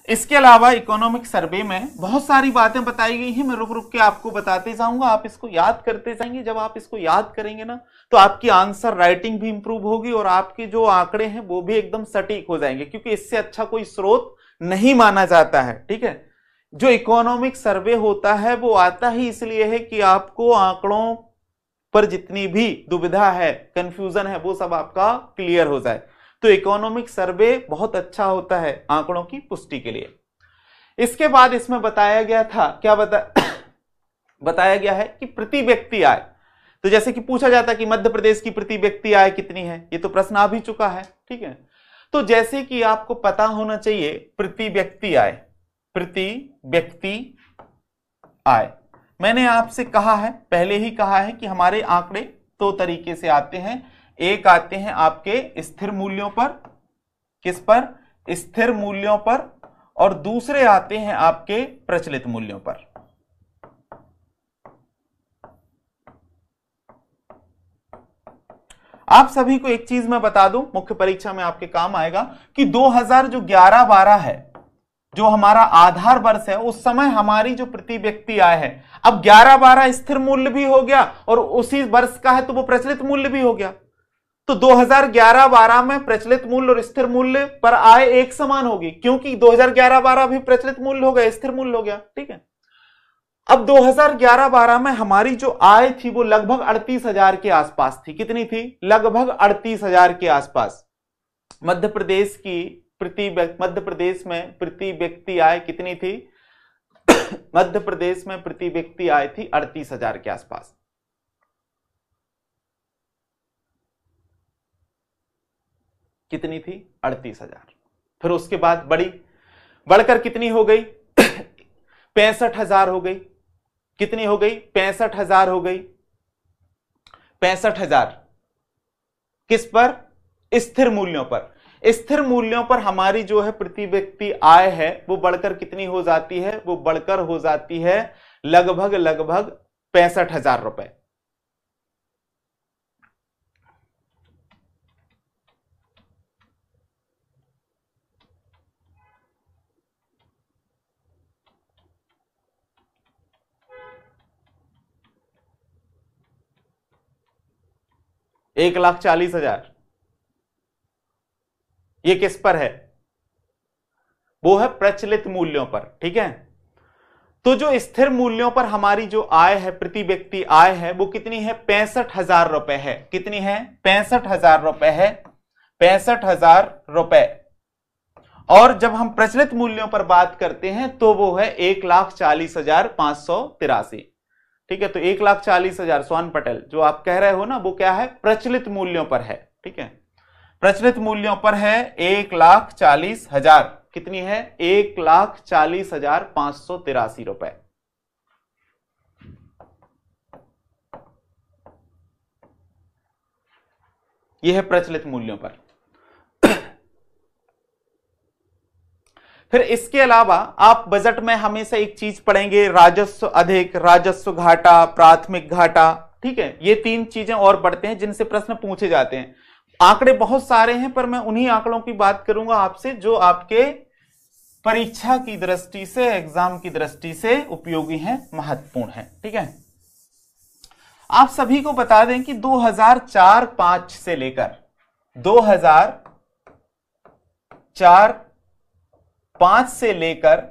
इसके अलावा इकोनॉमिक सर्वे में बहुत सारी बातें बताई गई हैं, मैं रुक रुक के आपको बताते जाऊंगा, आप इसको याद करते जाएंगे। जब आप इसको याद करेंगे ना तो आपकी आंसर राइटिंग भी इंप्रूव होगी और आपके जो आंकड़े हैं वो भी एकदम सटीक हो जाएंगे, क्योंकि इससे अच्छा कोई स्रोत नहीं माना जाता है, ठीक है। जो इकोनॉमिक सर्वे होता है वो आता ही इसलिए है कि आपको आंकड़ों पर जितनी भी दुविधा है, कंफ्यूजन है, वो सब आपका क्लियर हो जाए। तो इकोनॉमिक सर्वे बहुत अच्छा होता है आंकड़ों की पुष्टि के लिए। इसके बाद इसमें बताया गया था, क्या बताया गया है कि प्रति व्यक्ति आय। तो जैसे कि पूछा जाता है कि मध्य प्रदेश की प्रति व्यक्ति आय कितनी है, ये तो प्रश्न आ भी चुका है, ठीक है। तो जैसे कि आपको पता होना चाहिए प्रति व्यक्ति आय, प्रति व्यक्ति आय, मैंने आपसे कहा है, पहले ही कहा है कि हमारे आंकड़े दो तरीके से आते हैं। एक आते हैं आपके स्थिर मूल्यों पर, किस पर? स्थिर मूल्यों पर, और दूसरे आते हैं आपके प्रचलित मूल्यों पर। आप सभी को एक चीज मैं बता दूं, मुख्य परीक्षा में आपके काम आएगा, कि 2011-12 है, जो हमारा आधार वर्ष है, उस समय हमारी जो प्रति व्यक्ति आय है, अब 11-12 स्थिर मूल्य भी हो गया और उसी वर्ष का है तो वो प्रचलित मूल्य भी हो गया। तो 2011-12 में प्रचलित मूल्य और स्थिर मूल्य पर आय एक समान होगी, क्योंकि 2011-12 भी प्रचलित मूल्य हो गया, स्थिर मूल्य हो गया, ठीक है। अब 2011-12 में हमारी जो आय थी वो लगभग 38,000 के आसपास थी। कितनी थी? लगभग 38,000 के आसपास। मध्य प्रदेश में प्रति व्यक्ति आय कितनी थी? मध्य प्रदेश में प्रति व्यक्ति आय थी 38,000 के आसपास। कितनी थी? 38,000। फिर उसके बाद बढ़कर कितनी हो गई? 65,000 हो गई। कितनी हो गई? 65,000 हो गई। 65,000 किस पर? स्थिर मूल्यों पर। स्थिर मूल्यों पर हमारी जो है प्रति व्यक्ति आय है वो बढ़कर कितनी हो जाती है? वो बढ़कर हो जाती है लगभग 65,000 रुपए। एक 1,40,000 ये किस पर है? वो है प्रचलित मूल्यों पर, ठीक है। तो जो स्थिर मूल्यों पर हमारी जो आय है, प्रति व्यक्ति आय है, वो कितनी है? 65,000 रुपए है। कितनी है? 65,000 रुपए है। 65,000 रुपए। और जब हम प्रचलित मूल्यों पर बात करते हैं तो वो है 1,40,583, ठीक है। तो 1,40,000 स्वर्ण पटेल जो आप कह रहे हो ना, वो क्या है? प्रचलित मूल्यों पर है, ठीक है। प्रचलित मूल्यों पर है 1,40,000। कितनी है? 1,40,583 रुपए। यह है प्रचलित मूल्यों पर। फिर इसके अलावा आप बजट में हमेशा एक चीज पढ़ेंगे, राजस्व अधिक, राजस्व घाटा, प्राथमिक घाटा, ठीक है। ये तीन चीजें और पढ़ते हैं जिनसे प्रश्न पूछे जाते हैं। आंकड़े बहुत सारे हैं पर मैं उन्हीं आंकड़ों की बात करूंगा आपसे जो आपके परीक्षा की दृष्टि से, एग्जाम की दृष्टि से उपयोगी हैं, महत्वपूर्ण हैं, ठीक है। आप सभी को बता दें कि 2004-5 से लेकर 2004-5 से लेकर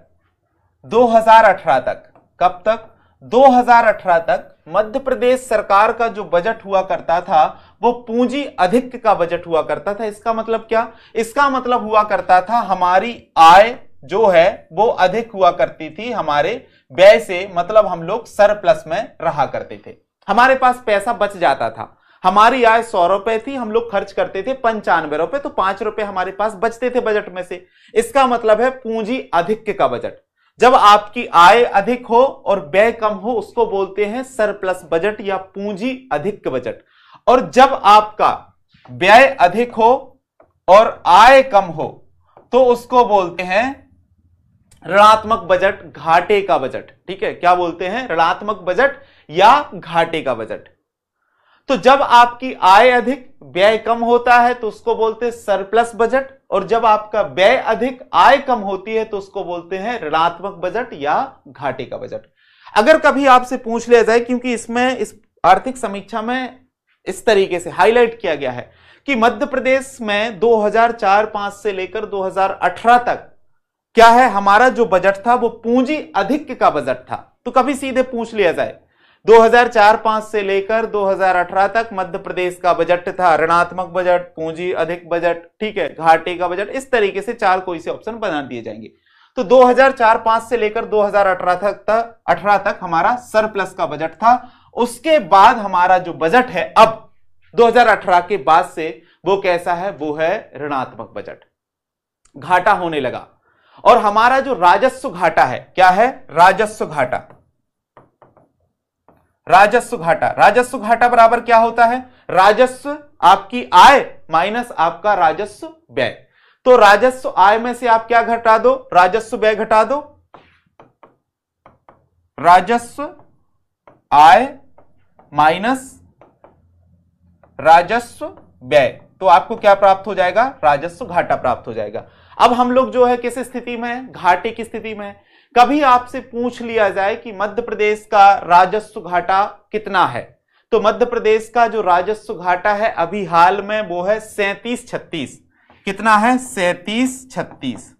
2018 तक, कब तक? 2018 तक मध्य प्रदेश सरकार का जो बजट हुआ करता था वो पूंजी अधिक का बजट हुआ करता था। इसका मतलब क्या? इसका मतलब हुआ करता था हमारी आय जो है वो अधिक हुआ करती थी हमारे व्यय से, मतलब हम लोग सरप्लस में रहा करते थे, हमारे पास पैसा बच जाता था। हमारी आय 100 रुपए थी, हम लोग खर्च करते थे 95 रुपए, तो 5 रुपए हमारे पास बचते थे बजट में से। इसका मतलब है पूंजी अधिक का बजट। जब आपकी आय अधिक हो और व्यय कम हो उसको बोलते हैं सरप्लस बजट या पूंजी अधिक बजट। और जब आपका व्यय अधिक हो और आय कम हो तो उसको बोलते हैं ऋणात्मक बजट, घाटे का बजट, ठीक है। क्या बोलते हैं? ऋणात्मक बजट या घाटे का बजट। तो जब आपकी आय अधिक व्यय कम होता है तो उसको बोलते हैं सरप्लस बजट, और जब आपका व्यय अधिक आय कम होती है तो उसको बोलते हैं ऋणात्मक बजट या घाटे का बजट। अगर कभी आपसे पूछ लिया जाए, क्योंकि इसमें इस आर्थिक समीक्षा में इस तरीके से हाईलाइट किया गया है कि मध्य प्रदेश में 2004-5 से लेकर 2018 तक क्या है, हमारा जो बजट था वो पूंजी अधिक का बजट था। तो कभी सीधे पूछ लिया जाए 2004-5 से लेकर 2018 तक मध्य प्रदेश का बजट था ऋणात्मक बजट, पूंजी अधिक बजट, ठीक है, घाटे का बजट, इस तरीके से चार कोई से ऑप्शन बना दिए जाएंगे। तो 2004-5 से लेकर 2018 तक हमारा सरप्लस का बजट था। उसके बाद हमारा जो बजट है अब 2018 के बाद से वो कैसा है, वो है ऋणात्मक बजट, घाटा होने लगा। और हमारा जो राजस्व घाटा है, क्या है, राजस्व घाटा। राजस्व घाटा, राजस्व घाटा बराबर क्या होता है, राजस्व आपकी आय माइनस आपका राजस्व व्यय। तो राजस्व आय में से आप क्या घटा दो, राजस्व व्यय घटा दो, राजस्व आय माइनस राजस्व व्यय, तो आपको क्या प्राप्त हो जाएगा, राजस्व घाटा प्राप्त हो जाएगा। अब हम लोग जो है किस स्थिति में, घाटे की स्थिति में। कभी आपसे पूछ लिया जाए कि मध्य प्रदेश का राजस्व घाटा कितना है, तो मध्य प्रदेश का जो राजस्व घाटा है अभी हाल में वो है 3736। कितना है, 3736,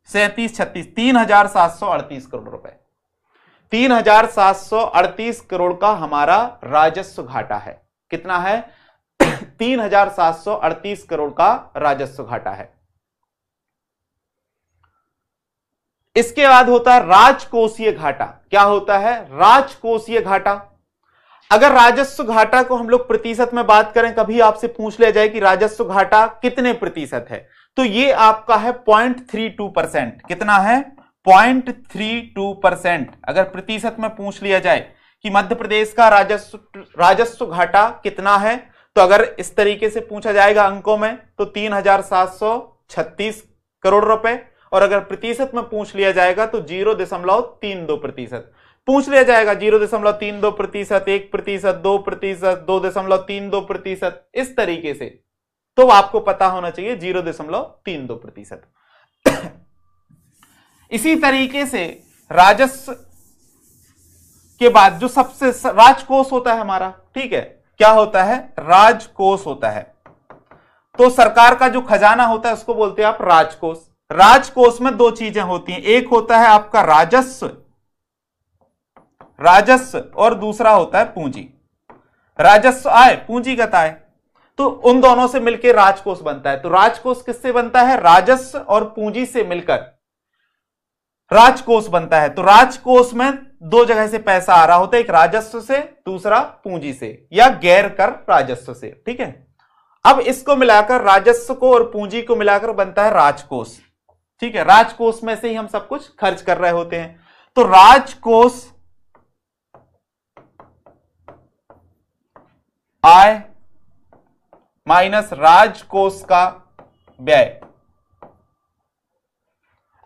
3736, 3738 करोड़ रुपए, 3738 करोड़ का हमारा राजस्व घाटा है। कितना है, 3738 करोड़ का राजस्व घाटा है। इसके बाद होता है राजकोषीय घाटा। क्या होता है, राजकोषीय घाटा। अगर राजस्व घाटा को हम लोग प्रतिशत में बात करें, कभी आपसे पूछ लिया जाए कि राजस्व घाटा कितने प्रतिशत है, तो ये आपका है 0.32%। कितना है, 0.32%। अगर प्रतिशत में पूछ लिया जाए कि मध्य प्रदेश का राजस्व घाटा कितना है, तो अगर इस तरीके से पूछा जाएगा अंकों में तो 3736 करोड़ रुपए, और अगर प्रतिशत में पूछ लिया जाएगा तो 0.32% पूछ लिया जाएगा, 0.32%, 1%, 2%, 2.32%, इस तरीके से, तो आपको पता होना चाहिए 0.32%। इसी तरीके से राजस्व के बाद जो सबसे राजकोष होता है हमारा, ठीक है, क्या होता है, राजकोष होता है। तो सरकार का जो खजाना होता है उसको बोलते हैं आप राजकोष। राजकोष में दो चीजें होती हैं, एक होता है आपका राजस्व, राजस्व, और दूसरा होता है पूंजी। राजस्व आय, पूंजीगत आय, तो उन दोनों से मिलकर राजकोष बनता है। तो राजकोष किससे बनता है, राजस्व और पूंजी से मिलकर राजकोष बनता है। तो राजकोष में दो जगह से पैसा आ रहा होता है, एक राजस्व से, दूसरा पूंजी से या गैर कर राजस्व से, ठीक है। अब इसको मिलाकर, राजस्व को और पूंजी को मिलाकर बनता है राजकोष, ठीक है। राजकोष में से ही हम सब कुछ खर्च कर रहे होते हैं। तो राजकोष आय माइनस राजकोष का व्यय।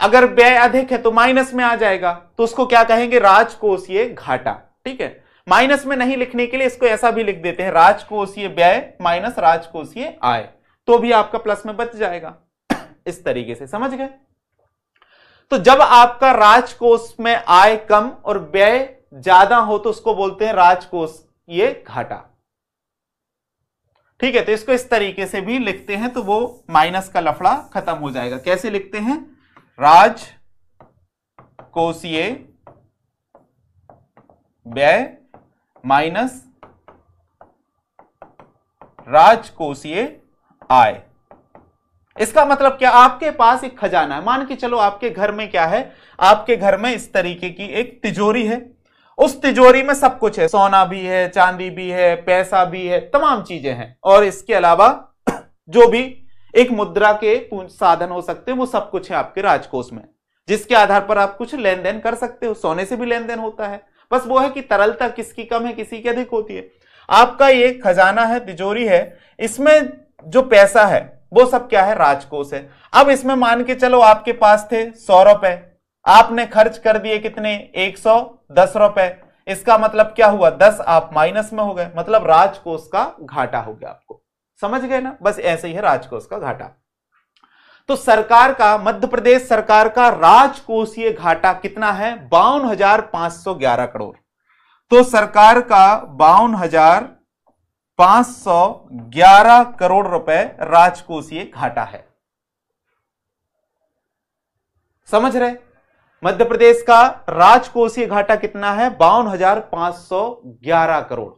अगर व्यय अधिक है तो माइनस में आ जाएगा, तो उसको क्या कहेंगे, राजकोषीय घाटा, ठीक है। माइनस में नहीं लिखने के लिए इसको ऐसा भी लिख देते हैं, राजकोषीय व्यय माइनस राजकोषीय आय, तो भी आपका प्लस में बच जाएगा। इस तरीके से, समझ गए। तो जब आपका राजकोष में आय कम और व्यय ज्यादा हो तो उसको बोलते हैं राजकोषीय घाटा, ठीक है। तो इसको इस तरीके से भी लिखते हैं तो वो माइनस का लफड़ा खत्म हो जाएगा। कैसे लिखते हैं, राजकोषीय व्यय माइनस राजकोषीय आय। इसका मतलब क्या, आपके पास एक खजाना है, मान के चलो आपके घर में क्या है, आपके घर में इस तरीके की एक तिजोरी है। उस तिजोरी में सब कुछ है, सोना भी है, चांदी भी है, पैसा भी है, तमाम चीजें हैं, और इसके अलावा जो भी एक मुद्रा के साधन हो सकते हैं वो सब कुछ है आपके राजकोष में, जिसके आधार पर आप कुछ लेन देन कर सकते हो। सोने से भी लेन देन होता है, बस वो है कि तरलता किसकी कम है, किसी की अधिक होती है। आपका ये खजाना है, तिजोरी है, इसमें जो पैसा है वो सब क्या है, राजकोष है। अब इसमें मान के चलो आपके पास थे 100 रुपए, आपने खर्च कर दिए कितने, 110 रुपए। इसका मतलब क्या हुआ, 10 आप माइनस में हो गए, मतलब राजकोष का घाटा हो गया आपको। समझ गए ना, बस ऐसे ही है राजकोष का घाटा। तो सरकार का, मध्य प्रदेश सरकार का राजकोषीय घाटा कितना है, 52,511 करोड़। तो सरकार का 52,511 करोड़ रुपए राजकोषीय घाटा है। समझ रहे, मध्य प्रदेश का राजकोषीय घाटा कितना है? 52,511 करोड़,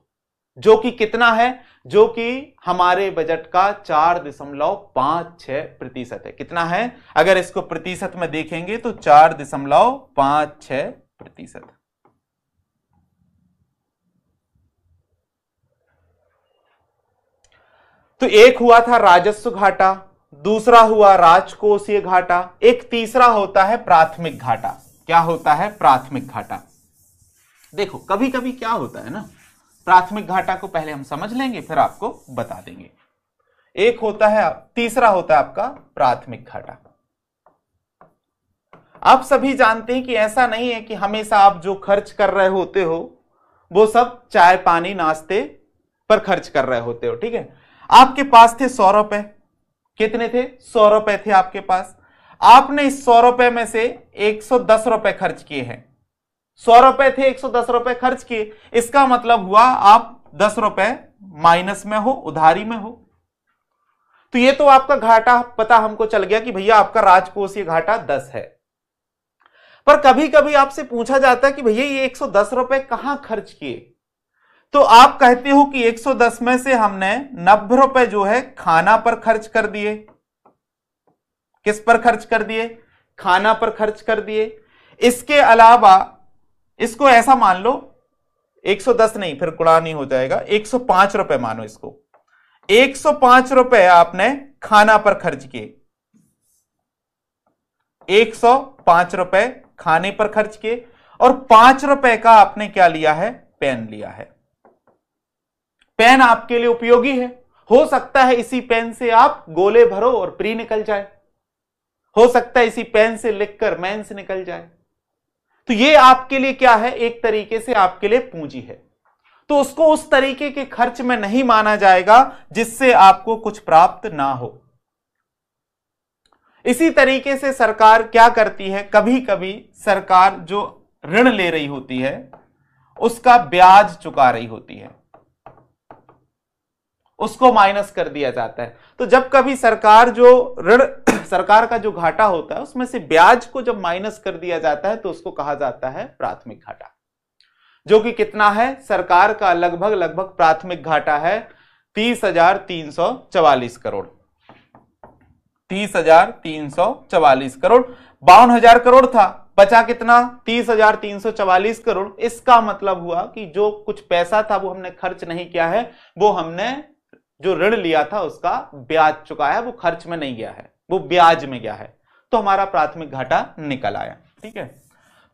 जो कि कितना है? जो कि हमारे बजट का 4.56% है। कितना है? अगर इसको प्रतिशत में देखेंगे तो 4.56%। तो एक हुआ था राजस्व घाटा, दूसरा हुआ राजकोषीय घाटा, एक तीसरा होता है प्राथमिक घाटा। क्या होता है? प्राथमिक घाटा। देखो कभी कभी क्या होता है ना, प्राथमिक घाटा को पहले हम समझ लेंगे फिर आपको बता देंगे। एक होता है, तीसरा होता है आपका प्राथमिक घाटा। आप सभी जानते हैं कि ऐसा नहीं है कि हमेशा आप जो खर्च कर रहे होते हो वो सब चाय पानी नाश्ते पर खर्च कर रहे होते हो, ठीक है। आपके पास थे 100 रुपए। कितने थे? 100 रुपए थे आपके पास। आपने इस 100 रुपए में से 110 रुपए खर्च किए हैं। 100 रुपए थे, 110 रुपए खर्च किए, इसका मतलब हुआ आप 10 रुपए माइनस में हो, उधारी में हो। तो ये तो आपका घाटा पता हमको चल गया कि भैया आपका राजकोषीय घाटा 10 है। पर कभी कभी आपसे पूछा जाता है कि भैया ये 110 रुपए कहां खर्च किए? तो आप कहते हो कि 110 में से हमने 90 रुपए जो है खाना पर खर्च कर दिए। किस पर खर्च कर दिए? खाना पर खर्च कर दिए। इसके अलावा इसको ऐसा मान लो, 110 नहीं, फिर गुणा नहीं हो जाएगा, 105 रुपए मानो इसको। 105 रुपए आपने खाना पर खर्च किए, 105 रुपए खाने पर खर्च किए, और 5 रुपए का आपने क्या लिया है? पेन लिया है। पेन आपके लिए उपयोगी है। हो सकता है इसी पेन से आप गोले भरो और प्री निकल जाए, हो सकता है इसी पेन से लिखकर मेंस निकल जाए। तो ये आपके लिए क्या है? एक तरीके से आपके लिए पूंजी है। तो उसको उस तरीके के खर्च में नहीं माना जाएगा जिससे आपको कुछ प्राप्त ना हो। इसी तरीके से सरकार क्या करती है, कभी कभी सरकार जो ऋण ले रही होती है उसका ब्याज चुका रही होती है, उसको माइनस कर दिया जाता है। तो जब कभी सरकार जो ऋण सरकार का जो घाटा होता है उसमें से ब्याज को जब माइनस कर दिया जाता है तो उसको कहा जाता है प्राथमिक घाटा, जो कि कितना है? सरकार का लगभग प्राथमिक घाटा है 30,344 करोड़। 30,344 करोड़। 52,000 करोड़ था, बचा कितना? 30,344 करोड़। इसका मतलब हुआ कि जो कुछ पैसा था वो हमने खर्च नहीं किया है, वो हमने जो ऋण लिया था उसका ब्याज चुकाया, वो खर्च में नहीं गया है, वो ब्याज में गया है। तो हमारा प्राथमिक घाटा निकल आया, ठीक है।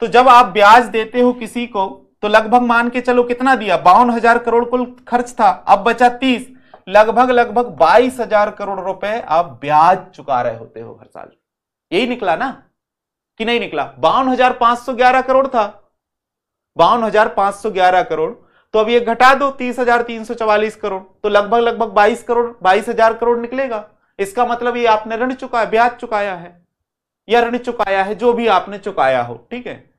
तो जब आप ब्याज देते हो किसी को तो लगभग मान के चलो कितना दिया? 52,000 करोड़ कुल खर्च था, अब बचा 30, लगभग 22,000 करोड़ रुपए आप ब्याज चुका रहे होते हो हर साल। यही निकला ना कि नहीं निकला? 52,511 करोड़ था, 52,511 करोड़, तो अब ये घटा दो 30,344 करोड़, तो लगभग 22 करोड़, 22,000 करोड़ निकलेगा। इसका मतलब ये आपने ऋण चुकाया, ब्याज चुकाया है या ऋण चुकाया है, जो भी आपने चुकाया हो, ठीक है।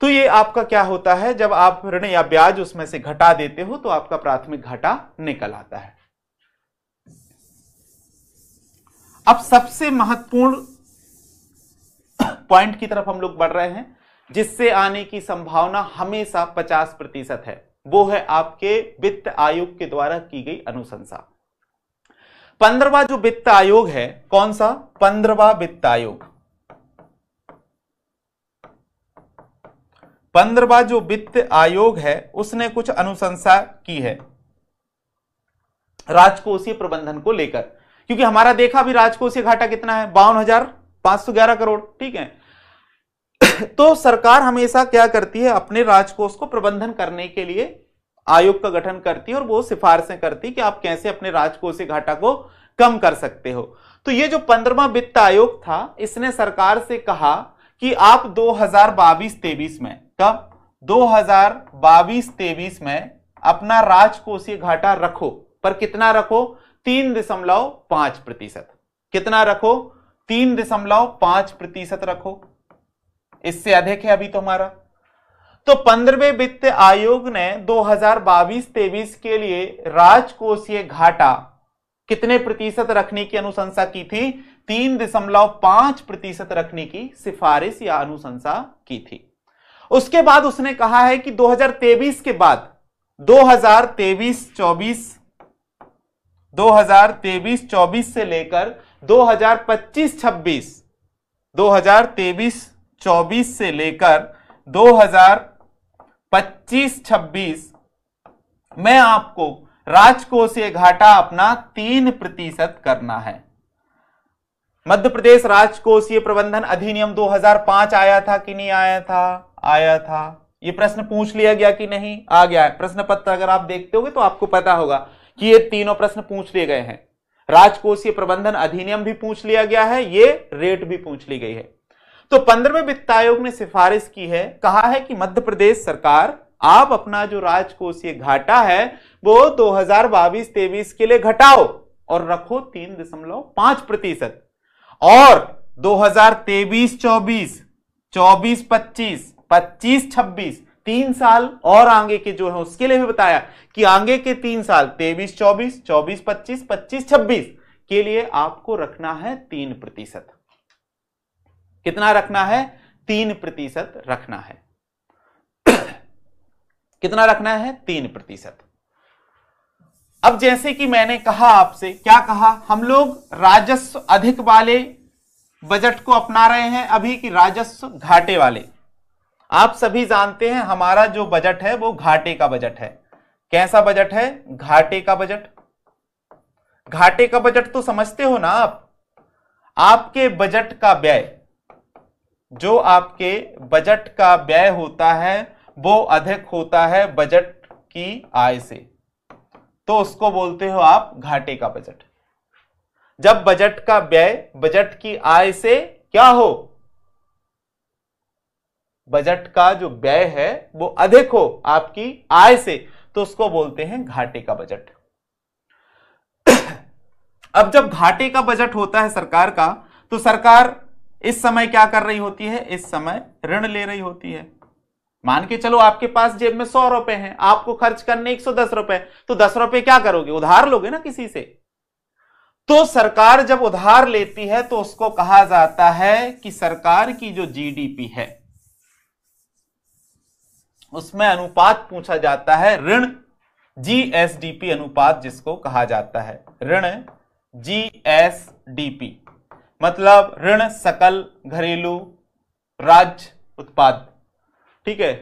तो ये आपका क्या होता है? जब आप ऋण या ब्याज उसमें से घटा देते हो तो आपका प्राथमिक घाटा निकल आता है। अब सबसे महत्वपूर्ण पॉइंट की तरफ हम लोग बढ़ रहे हैं, जिससे आने की संभावना हमेशा 50% है, वो है आपके वित्त आयोग के द्वारा की गई अनुशंसा। 15वां जो वित्त आयोग है, कौन सा? 15वां वित्त आयोग। 15वां जो वित्त आयोग है उसने कुछ अनुशंसा की है राजकोषीय प्रबंधन को लेकर, क्योंकि हमारा देखा भी राजकोषीय घाटा कितना है? 52,511 करोड़, ठीक है। तो सरकार हमेशा क्या करती है? अपने राजकोष को प्रबंधन करने के लिए आयोग का गठन करती है और वो सिफारिशें करती है कि आप कैसे अपने राजकोषीय घाटा को कम कर सकते हो। तो ये जो 15वां वित्त आयोग था, इसने सरकार से कहा कि आप 2022-23 में, कब? 2022-23 में अपना राजकोषीय घाटा रखो, पर कितना रखो? 3.5%। कितना रखो? 3.5% रखो। इससे अधिक है अभी तो हमारा। तो 15वें वित्त आयोग ने 2022-23 के लिए राजकोषीय घाटा कितने प्रतिशत रखने की अनुशंसा की थी? 3.5% रखने की सिफारिश या अनुशंसा की थी। उसके बाद उसने कहा है कि 2023 के बाद 2023-24 से लेकर 2025-26 से लेकर 2025-26 में आपको राजकोषीय घाटा अपना 3% करना है। मध्य प्रदेश राजकोषीय प्रबंधन अधिनियम 2005 आया था कि नहीं आया था? आया था। ये प्रश्न पूछ लिया गया कि नहीं? आ गया है। प्रश्न पत्र अगर आप देखते होगे तो आपको पता होगा कि ये तीनों प्रश्न पूछ लिए गए हैं। राजकोषीय प्रबंधन अधिनियम भी पूछ लिया गया है, ये रेट भी पूछ ली गई है। तो 15वें वित्त आयोग ने सिफारिश की है, कहा है कि मध्य प्रदेश सरकार आप अपना जो राजकोषीय घाटा है वो 2022-23 के लिए घटाओ और रखो 3.5%, और 2023-24, 24-25, 25-26 3 साल और आगे के जो है उसके लिए भी बताया कि आगे के 3 साल 23-24, 24-25, 25-26 के लिए आपको रखना है 3%। कितना रखना है? 3% रखना है। कितना रखना है? 3%। अब जैसे कि मैंने कहा आपसे, क्या कहा? हम लोग राजस्व अधिक वाले बजट को अपना रहे हैं अभी कि राजस्व घाटे वाले? आप सभी जानते हैं हमारा जो बजट है वो घाटे का बजट है। कैसा बजट है? घाटे का बजट। घाटे का बजट तो समझते हो ना आप? आपके बजट का व्यय, जो आपके बजट का व्यय होता है वो अधिक होता है बजट की आय से, तो उसको बोलते हो आप घाटे का बजट। जब बजट का व्यय बजट की आय से क्या हो, बजट का जो व्यय है वो अधिक हो आपकी आय से, तो उसको बोलते हैं घाटे का बजट। अब जब घाटे का बजट होता है सरकार का, तो सरकार इस समय क्या कर रही होती है? इस समय ऋण ले रही होती है। मान के चलो आपके पास जेब में 100 रुपए हैं, आपको खर्च करने 110 रुपए, तो 10 रुपए क्या करोगे? उधार लोगे ना किसी से। तो सरकार जब उधार लेती है तो उसको कहा जाता है कि सरकार की जो जीडीपी है उसमें अनुपात पूछा जाता है, ऋण जीएसडीपी अनुपात जिसको कहा जाता है। ऋण जीएसडीपी मतलब ऋण सकल घरेलू राज्य उत्पाद, ठीक है,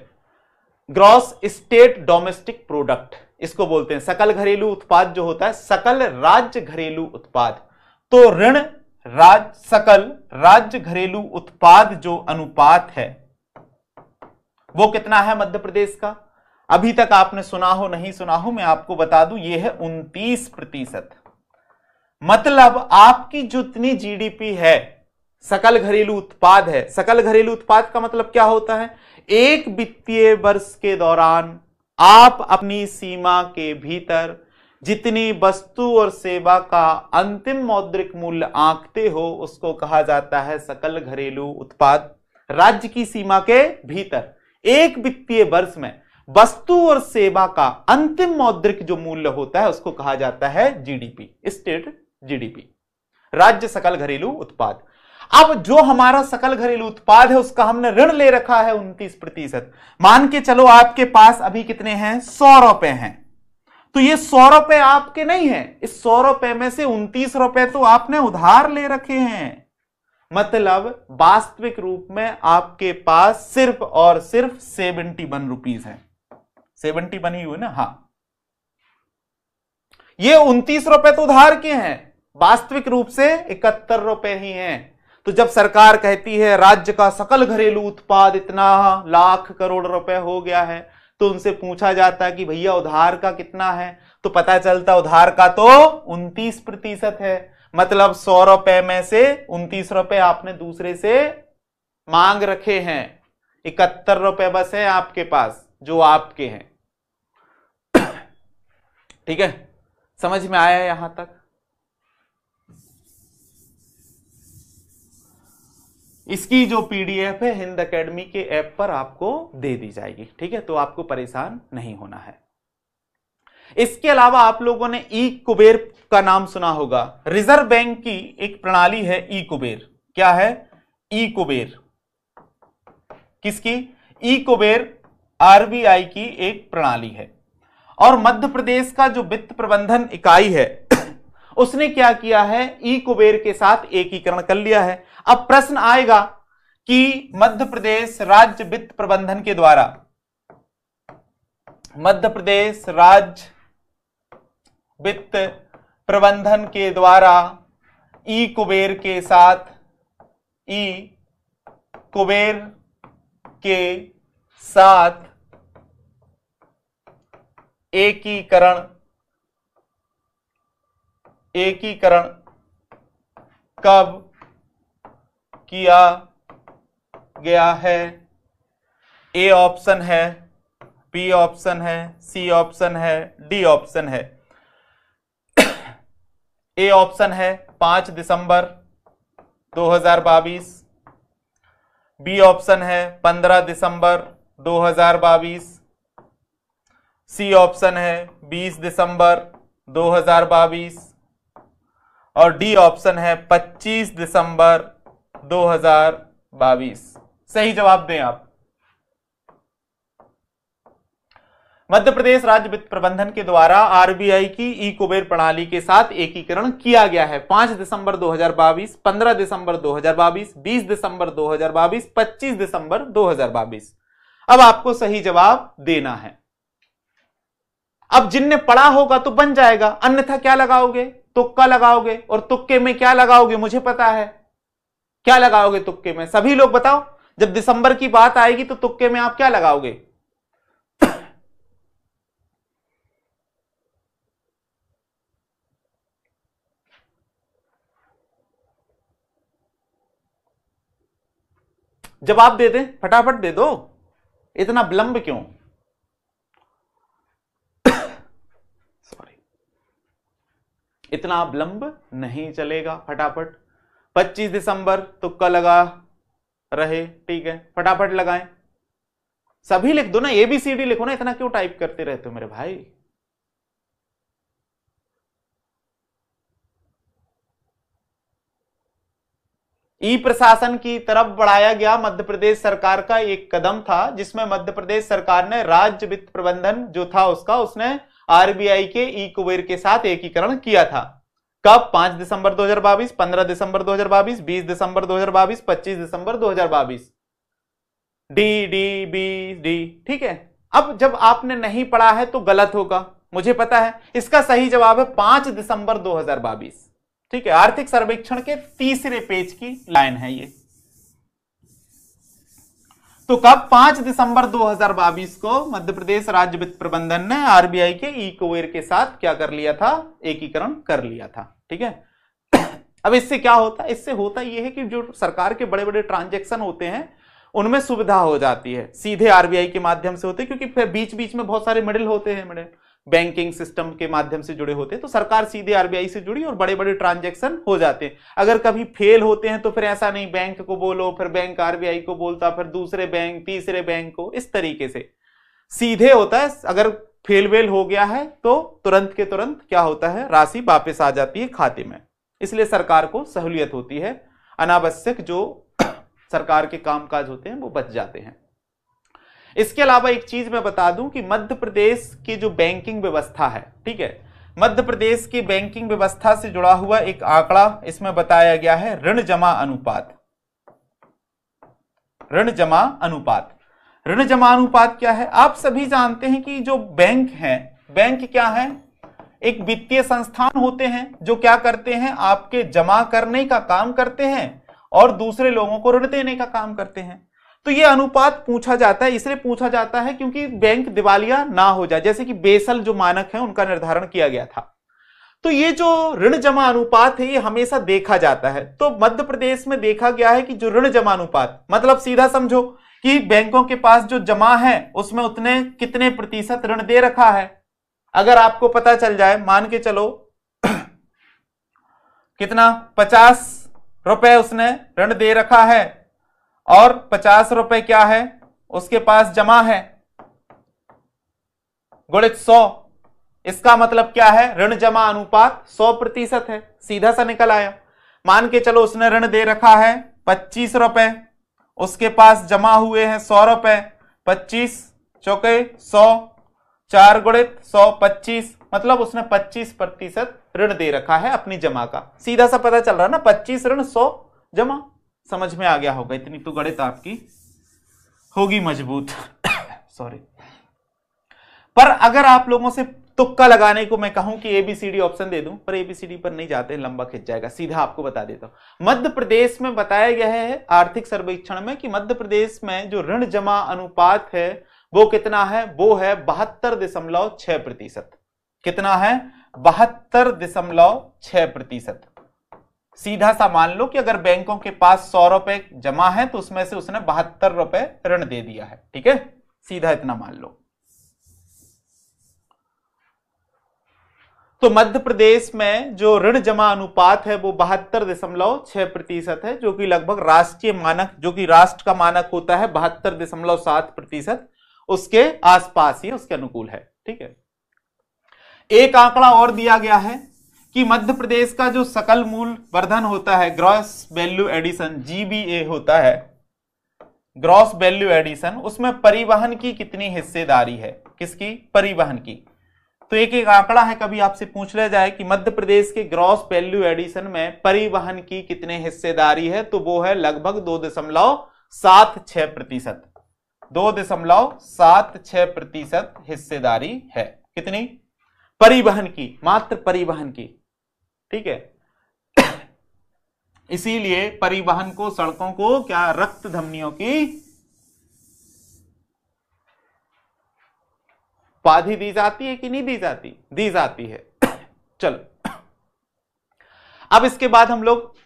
ग्रॉस स्टेट डोमेस्टिक प्रोडक्ट इसको बोलते हैं। सकल घरेलू उत्पाद जो होता है, सकल राज्य घरेलू उत्पाद, तो ऋण सकल राज्य घरेलू उत्पाद जो अनुपात है वो कितना है मध्य प्रदेश का? अभी तक आपने सुना हो नहीं सुना हो, मैं आपको बता दूं, ये है 29%। मतलब आपकी जितनी जीडीपी है, सकल घरेलू उत्पाद है। सकल घरेलू उत्पाद का मतलब क्या होता है? एक वित्तीय वर्ष के दौरान आप अपनी सीमा के भीतर जितनी वस्तु और सेवा का अंतिम मौद्रिक मूल्य आंकते हो उसको कहा जाता है सकल घरेलू उत्पाद। राज्य की सीमा के भीतर एक वित्तीय वर्ष में वस्तु और सेवा का अंतिम मौद्रिक जो मूल्य होता है उसको कहा जाता है जीडीपी, स्टेट जीडीपी, राज्य सकल घरेलू उत्पाद। अब जो हमारा सकल घरेलू उत्पाद है उसका हमने ऋण ले रखा है 29%। मान के चलो आपके पास अभी कितने हैं? 100 रुपए हैं। तो ये 100 रुपए आपके नहीं है, इस 100 रुपए में से 29 रुपए तो आपने उधार ले रखे हैं। मतलब वास्तविक रूप में आपके पास सिर्फ और सिर्फ 71 रुपीज है। 71 ही हुए ना? हाँ, ये 29 रुपए तो उधार के हैं, वास्तविक रूप से 71 रुपए ही हैं। तो जब सरकार कहती है राज्य का सकल घरेलू उत्पाद इतना लाख करोड़ रुपए हो गया है, तो उनसे पूछा जाता है कि भैया उधार का कितना है, तो पता चलता उधार का तो 29% है। मतलब 100 रुपए में से 29 रुपए आपने दूसरे से मांग रखे हैं, 71 रुपए बस है आपके पास जो आपके हैं। ठीक है, समझ में आया यहां तक? इसकी जो पीडीएफ है हिंद एकेडमी के ऐप पर आपको दे दी जाएगी, ठीक है, तो आपको परेशान नहीं होना है। इसके अलावा आप लोगों ने ई कुबेर का नाम सुना होगा। रिजर्व बैंक की एक प्रणाली है ई कुबेर। क्या है? ई कुबेर। किसकी? ई कुबेर आरबीआई की एक प्रणाली है। और मध्य प्रदेश का जो वित्त प्रबंधन इकाई है उसने क्या किया है? ई कुबेर के साथ एकीकरण कर लिया है। अब प्रश्न आएगा कि मध्य प्रदेश राज्य वित्त प्रबंधन के द्वारा, मध्य प्रदेश राज्य वित्त प्रबंधन के द्वारा ई कुबेर के साथ, ई कुबेर के साथ एकीकरण कब किया गया है? ए ऑप्शन है, बी ऑप्शन है, सी ऑप्शन है, डी ऑप्शन है। ए ऑप्शन है 5 दिसंबर 2022, बी ऑप्शन है 15 दिसंबर 2022, सी ऑप्शन है 20 दिसंबर 2022 और डी ऑप्शन है 25 दिसंबर 2022। सही जवाब दें आप। मध्य प्रदेश राज्य वित्त प्रबंधन के द्वारा आरबीआई की ई कुबेर प्रणाली के साथ एकीकरण किया गया है 5 दिसंबर 2022, 15 दिसंबर 2022, 20 दिसंबर 2022, 25 दिसंबर 2022। अब आपको सही जवाब देना है। अब जिनने पढ़ा होगा तो बन जाएगा, अन्यथा क्या लगाओगे? तुक्का लगाओगे। और तुक्के में क्या लगाओगे? मुझे पता है क्या लगाओगे तुक्के में। सभी लोग बताओ, जब दिसंबर की बात आएगी तो तुक्के में आप क्या लगाओगे? जवाब दे दे, फटाफट दे दो, इतना विलंब क्यों? सॉरी, इतना विलंब नहीं चलेगा, फटाफट। 25 दिसंबर तुक्का लगा रहे, ठीक है, फटाफट लगाएं। सभी लिख दो ना, ABCD लिखो ना, इतना क्यों टाइप करते रहते हो मेरे भाई? ई प्रशासन की तरफ बढ़ाया गया मध्य प्रदेश सरकार का एक कदम था, जिसमें मध्य प्रदेश सरकार ने राज्य वित्त प्रबंधन जो था उसने आरबीआई के ई कुबेर के साथ एकीकरण किया था। कब? 5 दिसंबर 2022, 15 दिसंबर 2022, 20 दिसंबर 2022, 25 दिसंबर 2022। डी डी बी डी, ठीक है। अब जब आपने नहीं पढ़ा है तो गलत होगा, मुझे पता है। इसका सही जवाब है 5 दिसंबर 2022, ठीक है। आर्थिक सर्वेक्षण के तीसरे पेज की लाइन है ये। तो कब? 5 दिसंबर 2022 को मध्य प्रदेश राज्य वित्त प्रबंधन ने आरबीआई के ई कुबेर के साथ क्या कर लिया था? एकीकरण कर लिया था, ठीक है। अब इससे क्या होता है? इससे होता यह है कि जो सरकार के बड़े बड़े ट्रांजैक्शन होते हैं उनमें सुविधा हो जाती है, सीधे आरबीआई के माध्यम से होते हैं, क्योंकि फिर बीच बीच में बहुत सारे मिडिल होते हैं, मिडिल बैंकिंग सिस्टम के माध्यम से जुड़े होते हैं। तो सरकार सीधे आरबीआई से जुड़ी और बड़े बड़े ट्रांजैक्शन हो जाते हैं। अगर कभी फेल होते हैं तो फिर ऐसा नहीं बैंक को बोलो, फिर बैंक आरबीआई को बोलता, फिर दूसरे बैंक, तीसरे बैंक को, इस तरीके से सीधे होता है। अगर फेल वेल हो गया है तो तुरंत के तुरंत क्या होता है? राशि वापस आ जाती है खाते में। इसलिए सरकार को सहूलियत होती है, अनावश्यक जो सरकार के कामकाज होते हैं वो बच जाते हैं। इसके अलावा एक चीज मैं बता दूं कि मध्य प्रदेश की जो बैंकिंग व्यवस्था है, ठीक है, मध्य प्रदेश की बैंकिंग व्यवस्था से जुड़ा हुआ एक आंकड़ा इसमें बताया गया है, ऋण जमा अनुपात। ऋण जमा अनुपात, ऋण जमा अनुपात क्या है? आप सभी जानते हैं कि जो बैंक है, बैंक क्या है? एक वित्तीय संस्थान होते हैं जो क्या करते हैं? आपके जमा करने का काम करते हैं और दूसरे लोगों को ऋण देने का काम करते हैं। तो यह अनुपात पूछा जाता है, इसलिए पूछा जाता है क्योंकि बैंक दिवालिया ना हो जाए, जैसे कि बेसल जो मानक है उनका निर्धारण किया गया था। तो ये जो ऋण जमा अनुपात है ये हमेशा देखा जाता है। तो मध्य प्रदेश में देखा गया है कि जो ऋण जमा अनुपात, मतलब सीधा समझो कि बैंकों के पास जो जमा है उसमें उतने कितने प्रतिशत ऋण दे रखा है। अगर आपको पता चल जाए, मान के चलो कितना, 50 रुपए उसने ऋण दे रखा है और 50 रुपए क्या है उसके पास जमा है, गुणित 100, इसका मतलब क्या है, ऋण जमा अनुपात 100% है, सीधा सा निकल आया। मान के चलो उसने ऋण दे रखा है 25 रुपए, उसके पास जमा हुए हैं 100 रुपए, 25 चौके 100, 4 गुणित 100 25, मतलब उसने 25% ऋण दे रखा है अपनी जमा का। सीधा सा पता चल रहा है ना, 25 ऋण 100 जमा। समझ में आ गया होगा, इतनी तो गणित आपकी होगी मजबूत सॉरी। पर अगर आप लोगों से तुक्का लगाने को मैं कहूं कि एबीसीडी ऑप्शन दे दूं, पर एबीसीडी पर नहीं जाते, लंबा खिंच जाएगा, सीधा आपको बता देता हूं। मध्य प्रदेश में बताया गया है आर्थिक सर्वेक्षण में कि मध्य प्रदेश में जो ऋण जमा अनुपात है वो कितना है, वो है 72.6%। कितना है, 72.6%। सीधा सा मान लो कि अगर बैंकों के पास 100 रुपए जमा है तो उसमें से उसने 72 रुपए ऋण दे दिया है, ठीक है, सीधा इतना मान लो। तो मध्य प्रदेश में जो ऋण जमा अनुपात है वो 72.6% है, जो कि लगभग राष्ट्रीय मानक, जो कि राष्ट्र का मानक होता है 72.7%, उसके आसपास ही, उसके अनुकूल है, ठीक है। एक आंकड़ा और दिया गया है कि मध्य प्रदेश का जो सकल मूल वर्धन होता है, ग्रॉस वैल्यू एडिशन, जीबीए होता है, ग्रॉस वैल्यू एडिशन, उसमें परिवहन की कितनी हिस्सेदारी है, किसकी, परिवहन की। तो एक एक आंकड़ा है, कभी आपसे पूछ लिया जाए कि मध्य प्रदेश के ग्रॉस वैल्यू एडिशन में परिवहन की कितने हिस्सेदारी है, तो वो है लगभग 2.76%। 2.76% हिस्सेदारी है, कितनी, परिवहन की, मात्र परिवहन की, ठीक है। इसीलिए परिवहन को, सड़कों को क्या, रक्त धमनियों की उपाधि दी जाती है कि नहीं दी जाती, दी जाती है। चलो अब इसके बाद हम लोग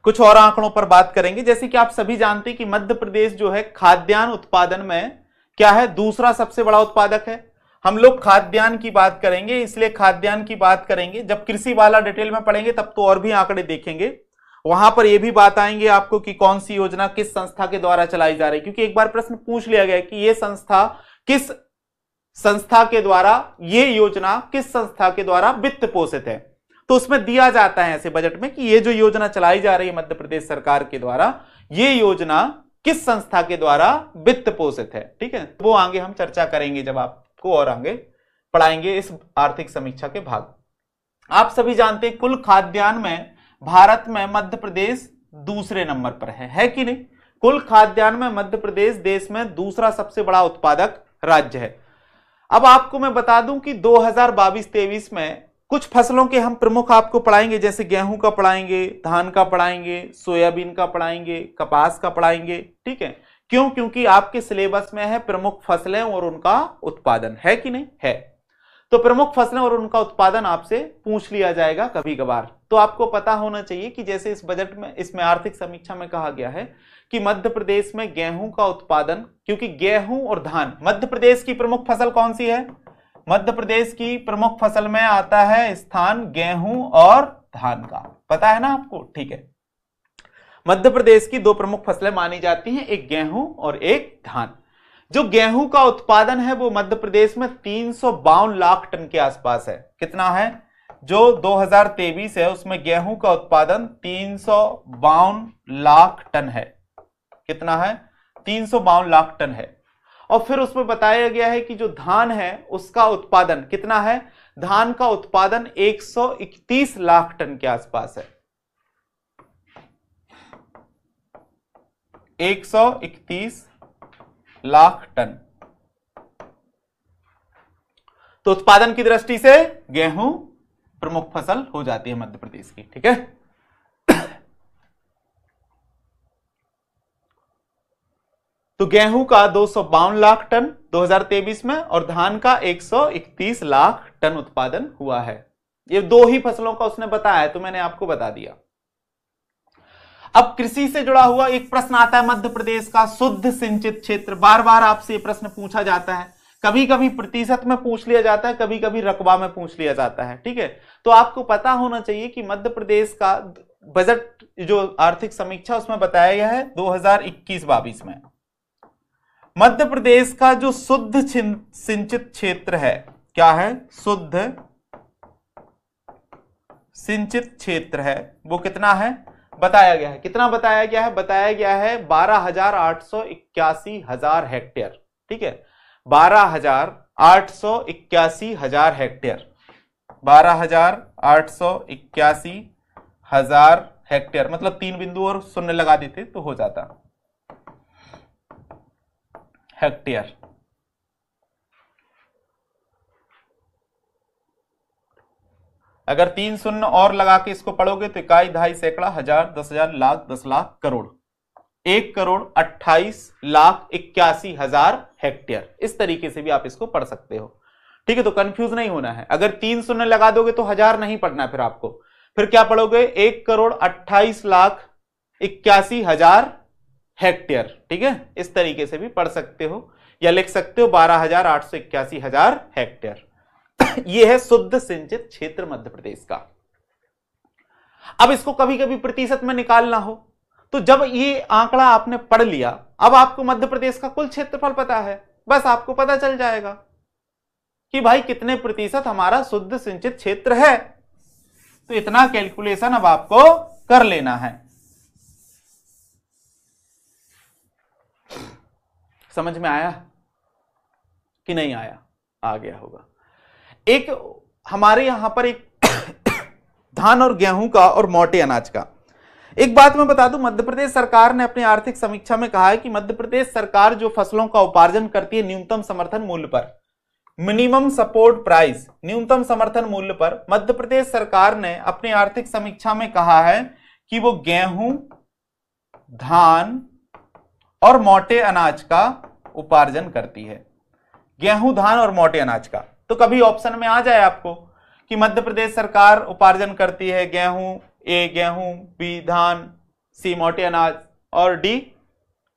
कुछ और आंकड़ों पर बात करेंगे। जैसे कि आप सभी जानते हैं कि मध्य प्रदेश जो है खाद्यान्न उत्पादन में क्या है, दूसरा सबसे बड़ा उत्पादक है। हम लोग खाद्यान्न की बात करेंगे, इसलिए खाद्यान्न की बात करेंगे, जब कृषि वाला डिटेल में पढ़ेंगे तब तो और भी आंकड़े देखेंगे, वहां पर यह भी बात आएंगे आपको कि कौन सी योजना किस संस्था के द्वारा चलाई जा रही है, क्योंकि एक बार प्रश्न पूछ लिया गया कि यह संस्था किस संस्था के द्वारा, ये योजना किस संस्था के द्वारा वित्त पोषित है, तो उसमें दिया जाता है ऐसे बजट में कि ये जो योजना चलाई जा रही है मध्य प्रदेश सरकार के द्वारा, ये योजना किस संस्था के द्वारा वित्त पोषित है, ठीक है। वो आगे हम चर्चा करेंगे जब आपको और आगे पढ़ाएंगे इस आर्थिक समीक्षा के भाग। आप सभी जानते हैं कुल खाद्यान्न में भारत में मध्य प्रदेश दूसरे नंबर पर है कि नहीं। कुल खाद्यान्न में मध्य प्रदेश देश में दूसरा सबसे बड़ा उत्पादक राज्य है। अब आपको मैं बता दूं कि 2022-23 में कुछ फसलों के हम प्रमुख आपको पढ़ाएंगे, जैसे गेहूं का पढ़ाएंगे, धान का पढ़ाएंगे, सोयाबीन का पढ़ाएंगे, कपास का पढ़ाएंगे, ठीक है। क्यों, क्योंकि आपके सिलेबस में है प्रमुख फसलें और उनका उत्पादन, है कि नहीं, है। तो प्रमुख फसलें और उनका उत्पादन आपसे पूछ लिया जाएगा कभी कभार, तो आपको पता होना चाहिए कि जैसे इस बजट में, इसमें आर्थिक समीक्षा में कहा गया है कि मध्य प्रदेश में गेहूं का उत्पादन, क्योंकि गेहूं और धान, मध्य प्रदेश की प्रमुख फसल कौन सी है, मध्य प्रदेश की प्रमुख फसल में आता है स्थान गेहूं और धान का, पता है ना आपको, ठीक है। मध्य प्रदेश की दो प्रमुख फसलें मानी जाती हैं, एक गेहूं और एक धान। जो गेहूं का उत्पादन है वो मध्य प्रदेश में 352 लाख टन के आसपास है। कितना है, जो 2023 है उसमें गेहूं का उत्पादन 352 लाख टन है। कितना है, 352 लाख टन है। और फिर उसमें बताया गया है कि जो धान है उसका उत्पादन कितना है, धान का उत्पादन 131 लाख टन के आसपास है। 131 लाख टन। तो उत्पादन की दृष्टि से गेहूं प्रमुख फसल हो जाती है मध्य प्रदेश की, ठीक है। तो गेहूं का 252 लाख टन 2023 में और धान का 131 लाख टन उत्पादन हुआ है। ये दो ही फसलों का उसने बताया, तो मैंने आपको बता दिया। अब कृषि से जुड़ा हुआ एक प्रश्न आता है, मध्य प्रदेश का शुद्ध सिंचित क्षेत्र। बार बार आपसे प्रश्न पूछा जाता है, कभी कभी प्रतिशत में पूछ लिया जाता है, कभी कभी रकबा में पूछ लिया जाता है, ठीक है। तो आपको पता होना चाहिए कि मध्य प्रदेश का बजट जो आर्थिक समीक्षा उसमें बताया गया है 2021-22 में। मध्य प्रदेश का जो शुद्ध सिंचित क्षेत्र है, क्या है, शुद्ध सिंचित क्षेत्र है, वो कितना है बताया गया है। कितना बताया गया है? बताया गया है 12,881 हेक्टेयर। ठीक है, 12,881 हेक्टेयर, 12,881 हेक्टेयर, मतलब 3 बिंदु और शून्य लगा देते तो हो जाता हेक्टेयर। अगर 3 शून्य और लगा के इसको पढ़ोगे तो इकाई, दहाई, सैकड़ा, हजार, 10,000, लाख, 10 लाख, करोड़, 1,28,81,000 हेक्टेयर। इस तरीके से भी आप इसको पढ़ सकते हो। ठीक है, तो कंफ्यूज नहीं होना है। अगर 3 शून्य लगा दोगे तो हजार नहीं पढ़ना है, फिर आपको फिर क्या पढ़ोगे, 1,28,81,000 हेक्टेयर। ठीक है, इस तरीके से भी पढ़ सकते हो या लिख सकते हो 12,881,000 हेक्टेयर। यह है शुद्ध सिंचित क्षेत्र मध्य प्रदेश का। अब इसको कभी कभी प्रतिशत में निकालना हो तो जब ये आंकड़ा आपने पढ़ लिया, अब आपको मध्य प्रदेश का कुल क्षेत्रफल पता है, बस आपको पता चल जाएगा कि भाई कितने प्रतिशत हमारा शुद्ध सिंचित क्षेत्र है। तो इतना कैलकुलेशन अब आपको कर लेना है। समझ में आया कि नहीं आया? आ गया होगा। एक हमारे यहां पर एक धान और गेहूं का और मोटे अनाज का एक बात मैं बता दूं, मध्य प्रदेश सरकार ने अपनी आर्थिक समीक्षा में कहा है कि मध्य प्रदेश सरकार जो फसलों का उपार्जन करती है न्यूनतम समर्थन मूल्य पर, मिनिमम सपोर्ट प्राइस, न्यूनतम समर्थन मूल्य पर मध्य प्रदेश सरकार ने अपनी आर्थिक समीक्षा में कहा है कि वो गेहूं, धान और मोटे अनाज का उपार्जन करती है। गेहूं, धान और मोटे अनाज का। तो कभी ऑप्शन में आ जाए आपको कि मध्य प्रदेश सरकार उपार्जन करती है गेहूं, ए गेहूं, बी धान, सी मोटे अनाज और डी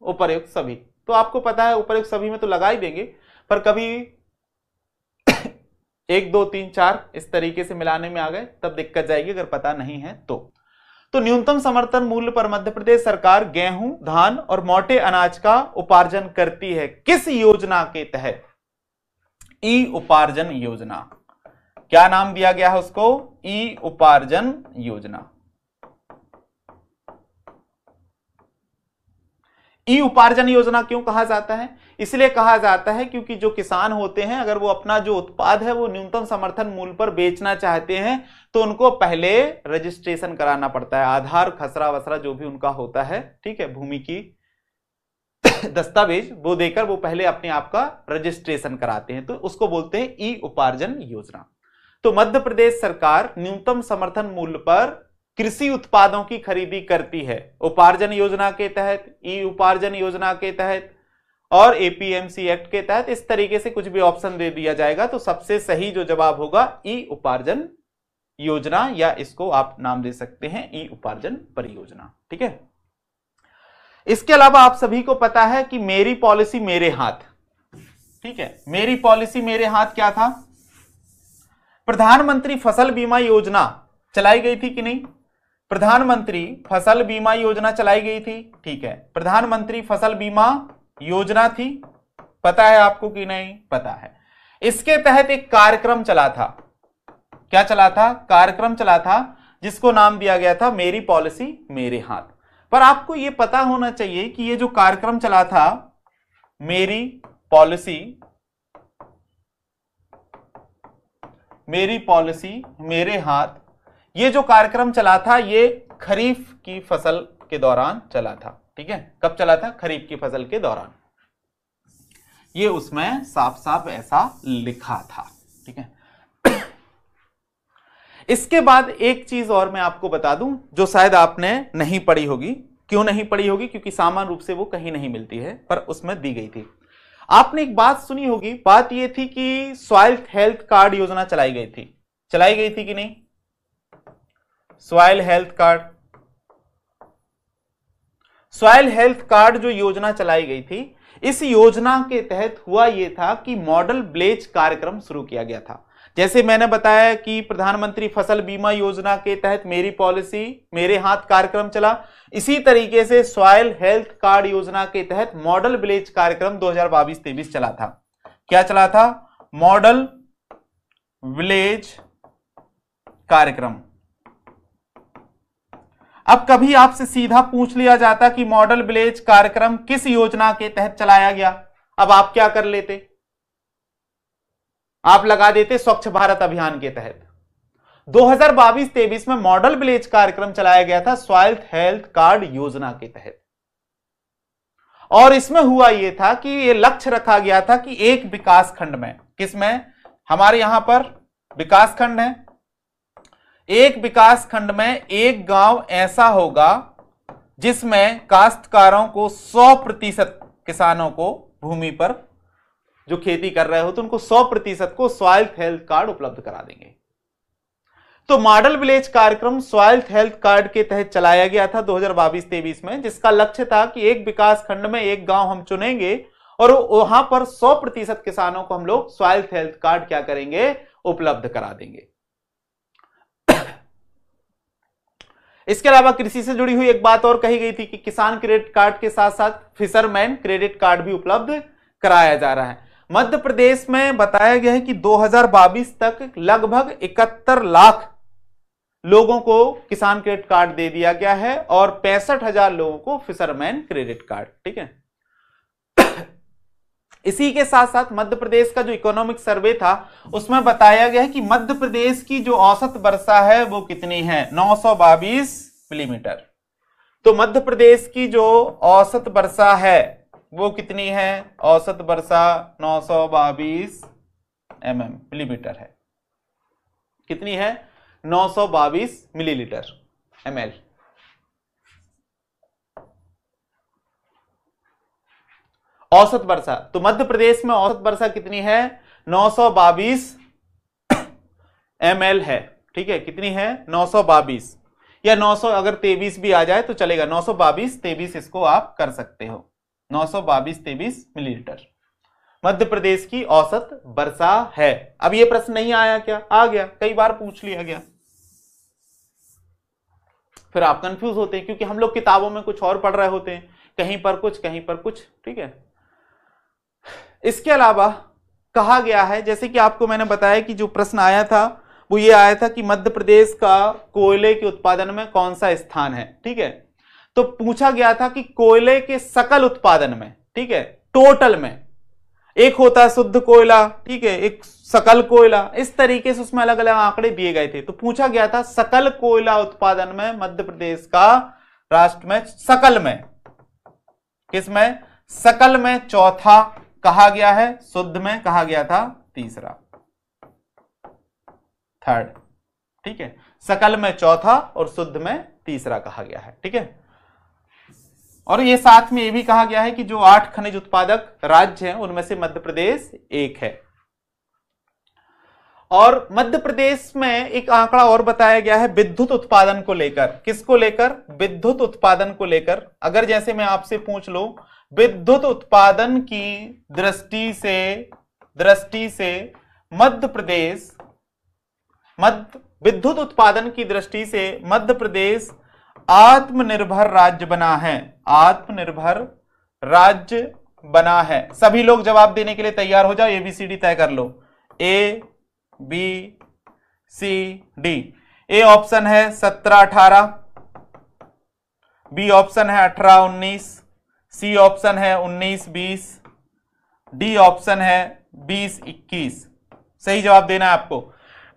उपर्युक्त सभी, तो आपको पता है उपर्युक्त सभी में तो लगा ही देंगे, पर कभी 1 2 3 4 इस तरीके से मिलाने में आ गए तब दिक्कत जाएगी अगर पता नहीं है तो न्यूनतम समर्थन मूल्य पर मध्य प्रदेश सरकार गेहूं, धान और मोटे अनाज का उपार्जन करती है। किस योजना के तहत? ई उपार्जन योजना। क्या नाम दिया गया है उसको? ई उपार्जन योजना। ई उपार्जन योजना क्यों कहा जाता है? इसलिए कहा जाता है क्योंकि जो किसान होते हैं अगर वो अपना जो उत्पाद है वो न्यूनतम समर्थन मूल्य पर बेचना चाहते हैं तो उनको पहले रजिस्ट्रेशन कराना पड़ता है। आधार, खसरा वसरा जो भी उनका होता है, ठीक है, भूमि की दस्तावेज वो देकर वो पहले अपने आप का रजिस्ट्रेशन कराते हैं, तो उसको बोलते हैं ई उपार्जन योजना। तो मध्य प्रदेश सरकार न्यूनतम समर्थन मूल्य पर कृषि उत्पादों की खरीदी करती है उपार्जन योजना के तहत, ई उपार्जन योजना के तहत और एपीएमसी एक्ट के तहत। इस तरीके से कुछ भी ऑप्शन दे दिया जाएगा तो सबसे सही जो जवाब होगा ई उपार्जन योजना, या इसको आप नाम दे सकते हैं ई उपार्जन परियोजना। ठीक है, इसके अलावा आप सभी को पता है कि मेरी पॉलिसी मेरे हाथ। ठीक है, मेरी पॉलिसी मेरे हाथ क्या था? प्रधानमंत्री फसल बीमा योजना चलाई गई थी कि नहीं? प्रधानमंत्री फसल बीमा योजना चलाई गई थी। ठीक है, प्रधानमंत्री फसल बीमा योजना थी, पता है आपको कि नहीं? पता है। इसके तहत एक कार्यक्रम चला था। क्या चला था? कार्यक्रम चला था जिसको नाम दिया गया था मेरी पॉलिसी मेरे हाथ। पर आपको यह पता होना चाहिए कि ये जो कार्यक्रम चला था मेरी पॉलिसी मेरे हाथ, ये जो कार्यक्रम चला था ये खरीफ की फसल के दौरान चला था। ठीक है, कब चला था? खरीफ की फसल के दौरान। ये उसमें साफ साफ ऐसा लिखा था। ठीक है, इसके बाद एक चीज और मैं आपको बता दूं जो शायद आपने नहीं पढ़ी होगी। क्यों नहीं पढ़ी होगी? क्योंकि सामान्य रूप से वो कहीं नहीं मिलती है, पर उसमें दी गई थी। आपने एक बात सुनी होगी, बात ये थी कि सॉइल हेल्थ कार्ड योजना चलाई गई थी कि नहीं? सॉइल हेल्थ कार्ड जो योजना चलाई गई थी, इस योजना के तहत हुआ यह था कि मॉडल विलेज कार्यक्रम शुरू किया गया था। जैसे मैंने बताया कि प्रधानमंत्री फसल बीमा योजना के तहत मेरी पॉलिसी मेरे हाथ कार्यक्रम चला, इसी तरीके से सॉइल हेल्थ कार्ड योजना के तहत मॉडल विलेज कार्यक्रम 2022-23 चला था। क्या चला था? मॉडल विलेज कार्यक्रम। अब कभी आपसे सीधा पूछ लिया जाता कि मॉडल विलेज कार्यक्रम किस योजना के तहत चलाया गया, अब आप क्या कर लेते? आप लगा देते स्वच्छ भारत अभियान के तहत। 2022-23 में मॉडल विलेज कार्यक्रम चलाया गया था सॉइल हेल्थ कार्ड योजना के तहत, और इसमें हुआ यह था कि यह लक्ष्य रखा गया था कि एक विकास खंड में, किसमें? हमारे यहां पर विकास खंड है, एक विकास खंड में एक गांव ऐसा होगा जिसमें काश्तकारों को 100% किसानों को भूमि पर जो खेती कर रहे हो तो उनको 100% को सॉइल हेल्थ कार्ड उपलब्ध करा देंगे। तो मॉडल विलेज कार्यक्रम सॉइल हेल्थ कार्ड के तहत चलाया गया था 2022-23 में, जिसका लक्ष्य था कि एक विकास खंड में एक गांव हम चुनेंगे और वहां पर 100% किसानों को हम लोग सॉइल हेल्थ कार्ड क्या करेंगे? उपलब्ध करा देंगे। इसके अलावा कृषि से जुड़ी हुई एक बात और कही गई थी कि किसान क्रेडिट कार्ड के साथ साथ फिशरमैन क्रेडिट कार्ड भी उपलब्ध कराया जा रहा है। मध्य प्रदेश में बताया गया है कि 2022 तक लगभग 71 लाख लोगों को किसान क्रेडिट कार्ड दे दिया गया है और 65,000 लोगों को फिशरमैन क्रेडिट कार्ड। ठीक है, इसी के साथ साथ मध्य प्रदेश का जो इकोनॉमिक सर्वे था उसमें बताया गया है कि मध्य प्रदेश की जो औसत वर्षा है वो कितनी है? 922 मिलीमीटर। तो मध्य प्रदेश की जो औसत वर्षा है वो कितनी है? औसत वर्षा 922 मिलीमीटर है। कितनी है? 922 मिलीलीटर ml। औसत वर्षा, तो मध्य प्रदेश में औसत वर्षा कितनी है? 922 ml है। ठीक है, कितनी है? 922 या 900, अगर 23 भी आ जाए तो चलेगा। 922 23 इसको आप कर सकते हो। 922 23 मिलीलीटर मध्य प्रदेश की औसत वर्षा है। अब ये प्रश्न नहीं आया क्या? आ गया, कई बार पूछ लिया गया। फिर आप कंफ्यूज होते हैं क्योंकि हम लोग किताबों में कुछ और पढ़ रहे होते हैं, कहीं पर कुछ कहीं पर कुछ। ठीक है, इसके अलावा कहा गया है, जैसे कि आपको मैंने बताया कि जो प्रश्न आया था वो ये आया था कि मध्य प्रदेश का कोयले के उत्पादन में कौन सा स्थान है। ठीक है, तो पूछा गया था कि कोयले के सकल उत्पादन में, ठीक है, टोटल में, एक होता है शुद्ध कोयला, ठीक है, एक सकल कोयला, इस तरीके से उसमें अलग अलग आंकड़े दिए गए थे। तो पूछा गया था सकल कोयला उत्पादन में मध्य प्रदेश का राष्ट्र में सकल में, किसमें? सकल में चौथा कहा गया है, शुद्ध में कहा गया था तीसरा, थर्ड। ठीक है, सकल में चौथा और शुद्ध में तीसरा कहा गया है। ठीक है, और ये साथ में ये भी कहा गया है कि जो 8 खनिज उत्पादक राज्य हैं उनमें से मध्य प्रदेश एक है। और मध्य प्रदेश में एक आंकड़ा और बताया गया है विद्युत उत्पादन को लेकर। किसको लेकर? विद्युत उत्पादन को लेकर। अगर जैसे मैं आपसे पूछ लूं विद्युत उत्पादन की दृष्टि से मध्य प्रदेश, विद्युत उत्पादन की दृष्टि से मध्य प्रदेश आत्मनिर्भर राज्य बना है। आत्मनिर्भर राज्य बना है। सभी लोग जवाब देने के लिए तैयार हो जाओ, ABCD तय कर लो। ABCD। ए ऑप्शन है 17-18, बी ऑप्शन है 18-19, सी ऑप्शन है 19-20, डी ऑप्शन है 20-21। सही जवाब देना है आपको।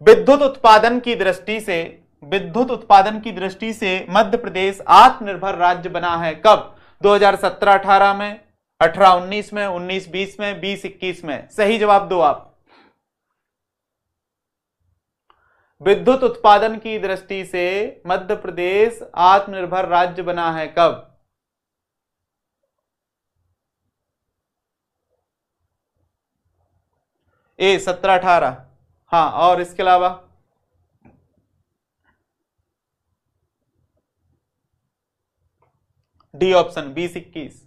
विद्युत उत्पादन की दृष्टि से मध्य प्रदेश आत्मनिर्भर राज्य बना है। कब? 2017-18 में, 18-19 में, 19-20 में, 20-21 में। सही जवाब दो आप। विद्युत उत्पादन की दृष्टि से मध्य प्रदेश आत्मनिर्भर राज्य बना है कब? ए 17-18। हाँ, और इसके अलावा डी ऑप्शन 20-21।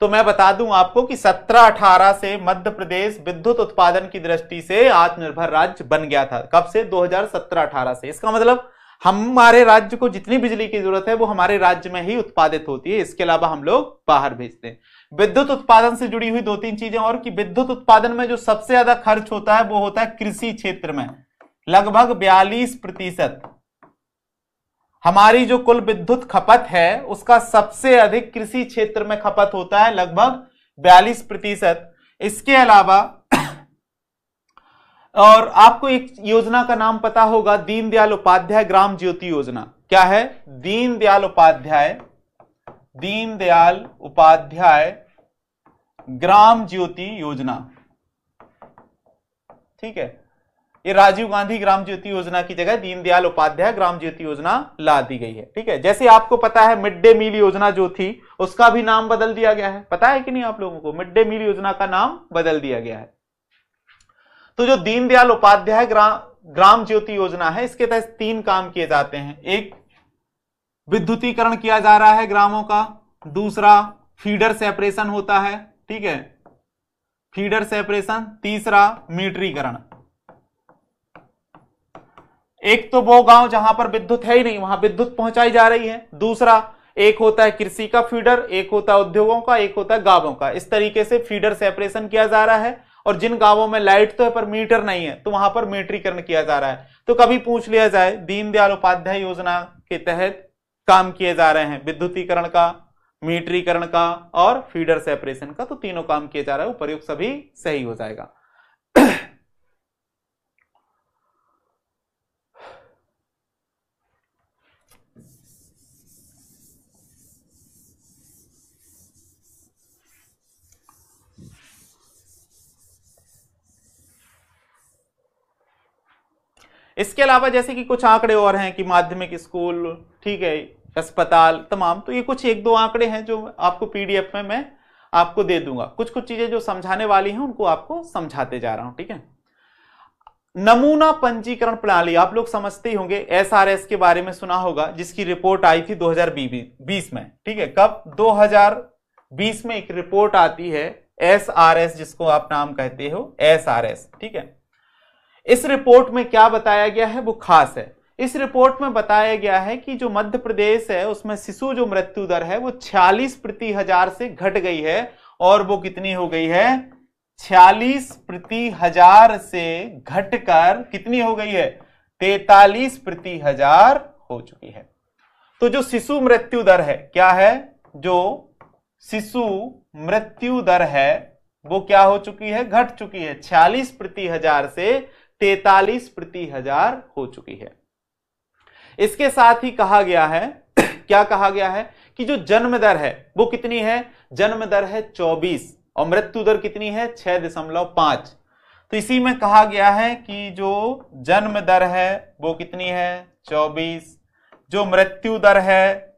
तो मैं बता दूं आपको कि 17-18 से मध्य प्रदेश विद्युत उत्पादन की दृष्टि से आत्मनिर्भर राज्य बन गया था। कब से? 2017-18 से। इसका मतलब हमारे राज्य को जितनी बिजली की जरूरत है वो हमारे राज्य में ही उत्पादित होती है, इसके अलावा हम लोग बाहर भेजते हैं। विद्युत उत्पादन से जुड़ी हुई 2-3 चीजें और कि विद्युत उत्पादन में जो सबसे ज्यादा खर्च होता है वो होता है कृषि क्षेत्र में, लगभग 42%। हमारी जो कुल विद्युत खपत है उसका सबसे अधिक कृषि क्षेत्र में खपत होता है, लगभग 42%। इसके अलावा और आपको एक योजना का नाम पता होगा, दीनदयाल उपाध्याय ग्राम ज्योति योजना। क्या है? दीनदयाल उपाध्याय ग्राम ज्योति योजना। ठीक है, ये राजीव गांधी ग्राम ज्योति योजना की जगह दीनदयाल उपाध्याय ग्राम ज्योति योजना ला दी गई है। ठीक है, जैसे आपको पता है मिड डे मील योजना जो थी उसका भी नाम बदल दिया गया है, पता है कि नहीं आप लोगों को? मिड डे मील योजना का नाम बदल दिया गया है। तो जो दीनदयाल उपाध्याय ग्राम ज्योति योजना है, इसके तहत 3 काम किए जाते हैं। एक, विद्युतीकरण किया जा रहा है ग्रामों का। दूसरा, फीडर सेपरेशन होता है। ठीक है, फीडर सेपरेशन। तीसरा, मीटरीकरण। एक तो वो गांव जहां पर विद्युत है ही नहीं वहां विद्युत पहुंचाई जा रही है। दूसरा, एक होता है कृषि का फीडर, एक होता है उद्योगों का, एक होता है गांवों का। इस तरीके से फीडर सेपरेशन किया जा रहा है। और जिन गांवों में लाइट तो है पर मीटर नहीं है तो वहां पर मीटरीकरण किया जा रहा है। तो कभी पूछ लिया जाए, दीनदयाल उपाध्याय योजना के तहत काम किए जा रहे हैं विद्युतीकरण का, मीटरीकरण का और फीडर सेपरेशन का, तो तीनों काम किए जा रहे हैं, उपर्युक्त सभी सही हो जाएगा। इसके अलावा जैसे कि कुछ आंकड़े और हैं कि माध्यमिक स्कूल, ठीक है, अस्पताल तमाम, तो ये कुछ 1-2 आंकड़े हैं जो आपको पीडीएफ में मैं आपको दे दूंगा। कुछ कुछ चीजें जो समझाने वाली हैं उनको आपको समझाते जा रहा हूं। ठीक है, नमूना पंजीकरण प्रणाली आप लोग समझते ही होंगे, एसआरएस के बारे में सुना होगा, जिसकी रिपोर्ट आई थी 2020 में। ठीक है, कब? 2020 में एक रिपोर्ट आती है एसआरएस, जिसको आप नाम कहते हो एसआरएस। ठीक है, इस रिपोर्ट में क्या बताया गया है वो खास है। इस रिपोर्ट में बताया गया है कि जो मध्य प्रदेश है उसमें शिशु जो मृत्यु दर है वो 46 प्रति हजार से घट गई है, और वो कितनी हो गई है? 46 प्रति हजार से घटकर कितनी हो गई है? 43 प्रति हजार हो चुकी है। तो जो शिशु मृत्यु दर है, क्या है? जो शिशु मृत्यु दर है वो क्या हो चुकी है? घट चुकी है। 46 प्रति हजार से 43 प्रति हजार हो चुकी है। इसके साथ ही कहा गया है क्या कहा गया है कि जो जन्म दर है वो कितनी है? जन्म दर है 24 और मृत्यु दर कितनी है? 6.5। तो इसी में कहा गया है कि जो जन्म दर है वो कितनी है? 24। जो मृत्यु दर है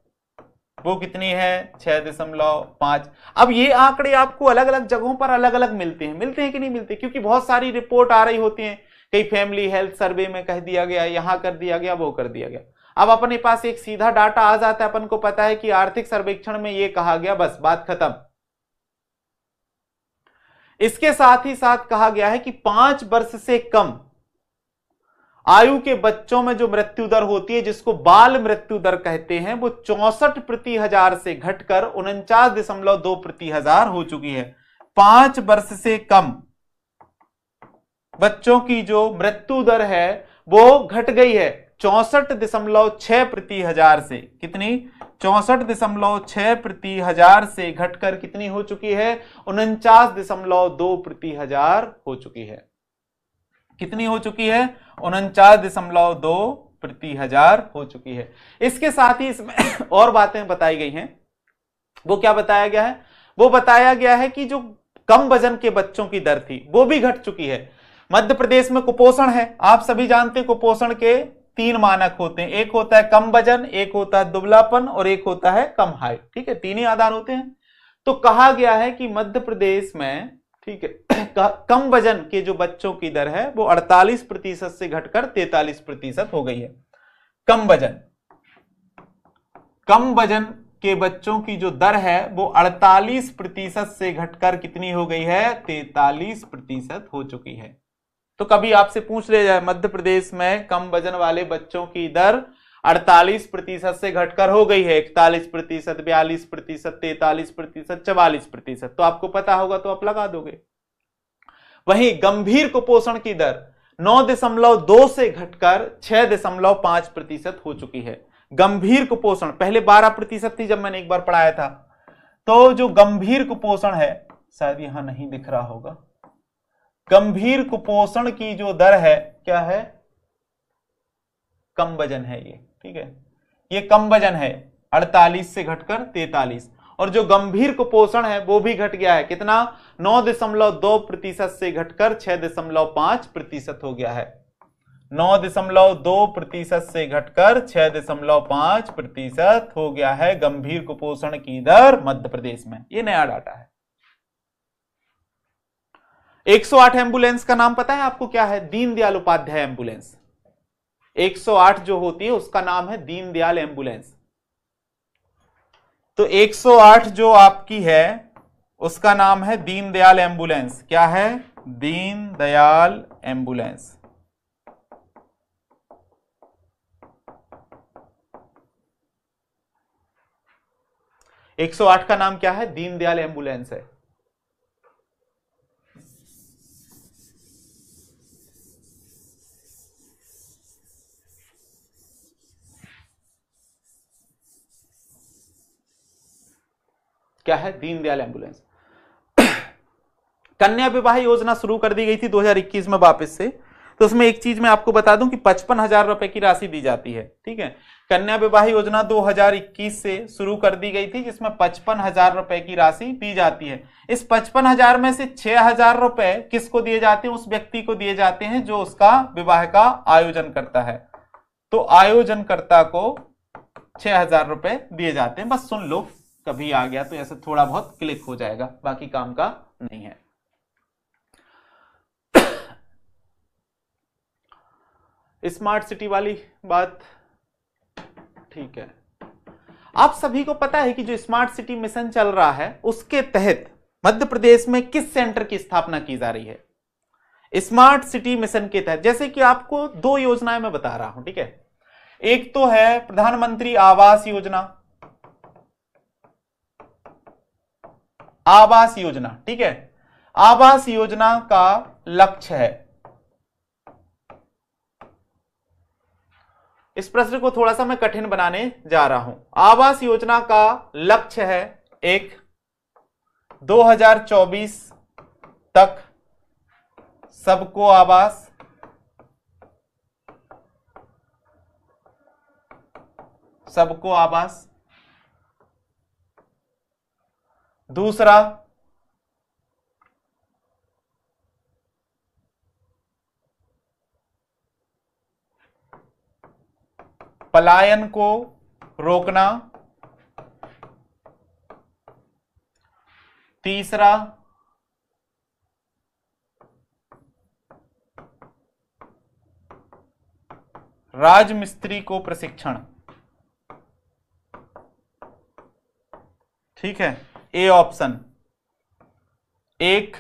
वो कितनी है? 6.5। अब ये आंकड़े आपको अलग अलग जगहों पर अलग अलग मिलते हैं कि नहीं मिलते? क्योंकि बहुत सारी रिपोर्ट आ रही होती हैं, कई फैमिली हेल्थ सर्वे में कह दिया गया, यहां कर दिया गया, वो कर दिया गया। अब अपने पास एक सीधा डाटा आ जाता है, अपन को पता है कि आर्थिक सर्वेक्षण में ये कहा गया, बस बात खत्म। इसके साथ ही साथ कहा गया है कि 5 वर्ष से कम आयु के बच्चों में जो मृत्यु दर होती है, जिसको बाल मृत्यु दर कहते हैं, वो 64 प्रति हजार से घटकर 49.2 प्रति हजार हो चुकी है। 5 वर्ष से कम बच्चों की जो मृत्यु दर है वो घट गई है 64.6 प्रति हजार से। कितनी? 64.6 प्रति हजार से घटकर कितनी हो चुकी है? 49.2 प्रति हजार हो चुकी है। कितनी हो चुकी है? 49.2 प्रति हजार हो चुकी है। इसके साथ ही इसमें और बातें बताई गई हैं। वो क्या बताया गया है? वो बताया गया है कि जो कम वजन के बच्चों की दर थी वो भी घट चुकी है। मध्य प्रदेश में कुपोषण है, आप सभी जानते हैं कुपोषण के 3 मानक होते हैं, एक होता है कम वजन, एक होता है दुबलापन और एक होता है कम हाइट। ठीक है, 3 ही आधार होते हैं। तो कहा गया है कि मध्य प्रदेश में, ठीक है, कम वजन के जो बच्चों की दर है वो 48% से घटकर 43% हो गई है। कम वजन के बच्चों की जो दर है वो 48% से घटकर कितनी हो गई है, 43% हो चुकी है। तो कभी आपसे पूछ लिया जाए मध्य प्रदेश में कम वजन वाले बच्चों की दर 48% से घटकर हो गई है 41%, 42%, 43%, 44%, तो आपको पता होगा तो आप लगा दोगे। वहीं गंभीर कुपोषण की दर 9.2 से घटकर 6.5% हो चुकी है। गंभीर कुपोषण पहले 12% थी जब मैंने एक बार पढ़ाया था। तो जो गंभीर कुपोषण है, शायद यहां नहीं दिख रहा होगा, गंभीर कुपोषण की जो दर है क्या है, कम वजन है ये, ठीक है, ये कम वजन है 48 से घटकर 43, और जो गंभीर कुपोषण है वो भी घट गया है, कितना, 9.2% से घटकर 6.5% हो गया है। 9.2% से घटकर 6.5% हो गया है गंभीर कुपोषण की दर मध्य प्रदेश में। ये नया डाटा है। 108 एम्बुलेंस का नाम पता है आपको क्या है, दीनदयाल उपाध्याय एम्बुलेंस। 108 जो होती है उसका नाम है दीनदयाल एम्बुलेंस। तो 108 जो आपकी है उसका नाम है दीनदयाल एम्बुलेंस। क्या है, दीनदयाल एम्बुलेंस। एक 108 का नाम क्या है, दीनदयाल एम्बुलेंस है। क्या है, दीनदयाल एम्बुलेंस। कन्या विवाह योजना शुरू कर दी गई थी 2021 में वापस से। तो उसमें एक चीज मैं आपको बता दूं कि 55,000 रुपए की राशि दी जाती है, ठीक है। कन्या विवाह योजना 2021 से शुरू कर दी गई थी जिसमें 55,000 रुपए की राशि दी जाती है। इस 55,000 में से 6,000 रुपए किसको दिए जाते हैं, उस व्यक्ति को दिए जाते हैं जो उसका विवाह का आयोजन करता है। तो आयोजनकर्ता को 6,000 रुपए दिए जाते हैं। बस सुन लो, कभी आ गया तो ऐसे थोड़ा बहुत क्लिक हो जाएगा, बाकी काम का नहीं है। स्मार्ट सिटी वाली बात ठीक है। आप सभी को पता है कि जो स्मार्ट सिटी मिशन चल रहा है उसके तहत मध्य प्रदेश में किस सेंटर की स्थापना की जा रही है। स्मार्ट सिटी मिशन के तहत जैसे कि आपको दो योजनाएं मैं बता रहा हूं, ठीक है। एक तो है प्रधानमंत्री आवास योजना, आवास योजना, ठीक है। आवास योजना का लक्ष्य है, इस प्रश्न को थोड़ा सा मैं कठिन बनाने जा रहा हूं। आवास योजना का लक्ष्य है, एक 2024 तक सबको आवास, सबको आवास। दूसरा, पलायन को रोकना। तीसरा, राजमिस्त्री को प्रशिक्षण, ठीक है। ए ऑप्शन, एक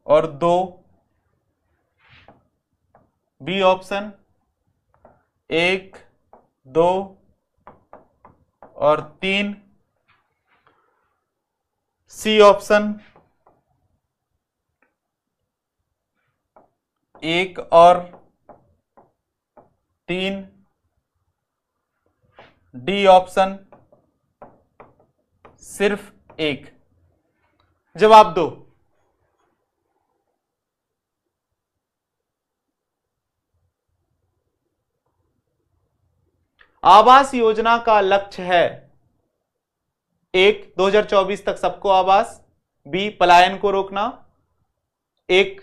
और दो। बी ऑप्शन, एक, दो और तीन। सी ऑप्शन, एक और तीन। डी ऑप्शन, सिर्फ एक। जवाब दो। आवास योजना का लक्ष्य है, एक 2024 तक सबको आवास। बी, पलायन को रोकना। एक,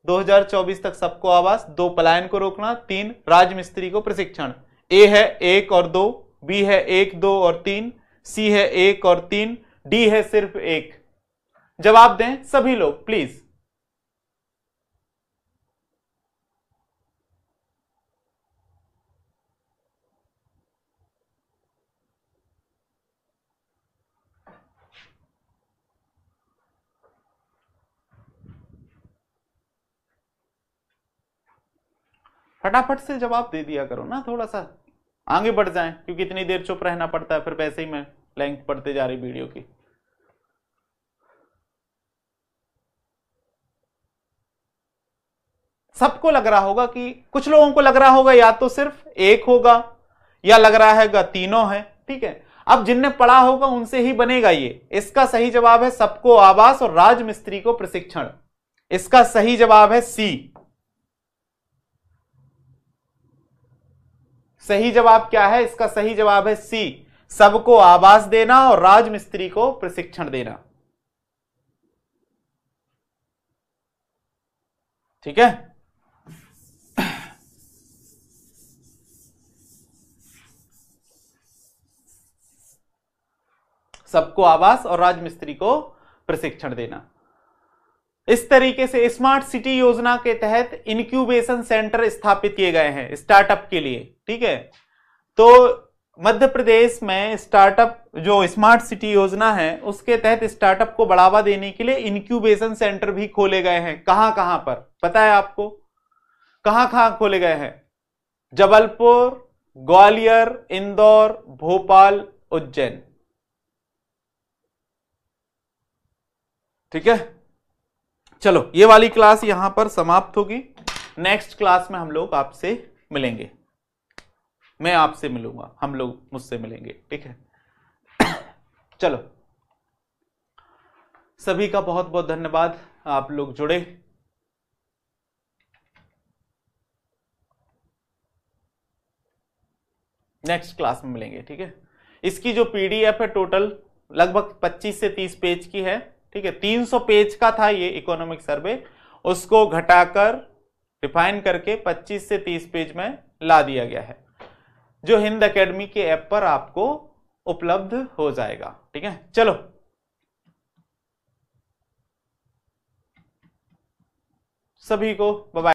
2024 तक सबको आवास। दो, पलायन को रोकना। तीन, राजमिस्त्री को प्रशिक्षण। ए है एक और दो, बी है एक, दो और तीन, सी है एक और तीन, डी है सिर्फ एक। जवाब दें सभी लोग प्लीज। फटाफट से जवाब दे दिया करो ना, थोड़ा सा आगे बढ़ जाएं, क्योंकि इतनी देर चुप रहना पड़ता है, फिर वैसे ही मैं लेंथ बढ़ते जा रही वीडियो की। सबको लग रहा होगा कि, कुछ लोगों को लग रहा होगा या तो सिर्फ एक होगा या लग रहा है तीनों है, ठीक है। अब जिनने पढ़ा होगा उनसे ही बनेगा ये। इसका सही जवाब है सबको आवास और राजमिस्त्री को प्रशिक्षण। इसका सही जवाब है सी। सही जवाब क्या है? इसका सही जवाब है सी, सबको आवास देना और राजमिस्त्री को प्रशिक्षण देना। ठीक है, सबको आवास और राजमिस्त्री को प्रशिक्षण देना। इस तरीके से स्मार्ट सिटी योजना के तहत इंक्यूबेशन सेंटर स्थापित किए गए हैं स्टार्टअप के लिए, ठीक है। तो मध्य प्रदेश में स्टार्टअप, जो स्मार्ट सिटी योजना है उसके तहत स्टार्टअप को बढ़ावा देने के लिए इंक्यूबेशन सेंटर भी खोले गए हैं। कहां कहां पर पता है आपको? कहां कहां खोले गए हैं? जबलपुर, ग्वालियर, इंदौर, भोपाल, उज्जैन। ठीक है, चलो ये वाली क्लास यहां पर समाप्त होगी। नेक्स्ट क्लास में हम लोग आपसे मिलेंगे, मैं आपसे मिलूंगा, हम लोग मुझसे मिलेंगे, ठीक है। चलो, सभी का बहुत बहुत धन्यवाद, आप लोग जुड़े। नेक्स्ट क्लास में मिलेंगे, ठीक है। इसकी जो पीडीएफ है टोटल लगभग 25 से 30 पेज की है, ठीक है। 300 पेज का था ये इकोनॉमिक सर्वे, उसको घटाकर रिफाइन करके 25 से 30 पेज में ला दिया गया है, जो हिंद एकेडमी के ऐप पर आपको उपलब्ध हो जाएगा, ठीक है। चलो, सभी को बाय बाय।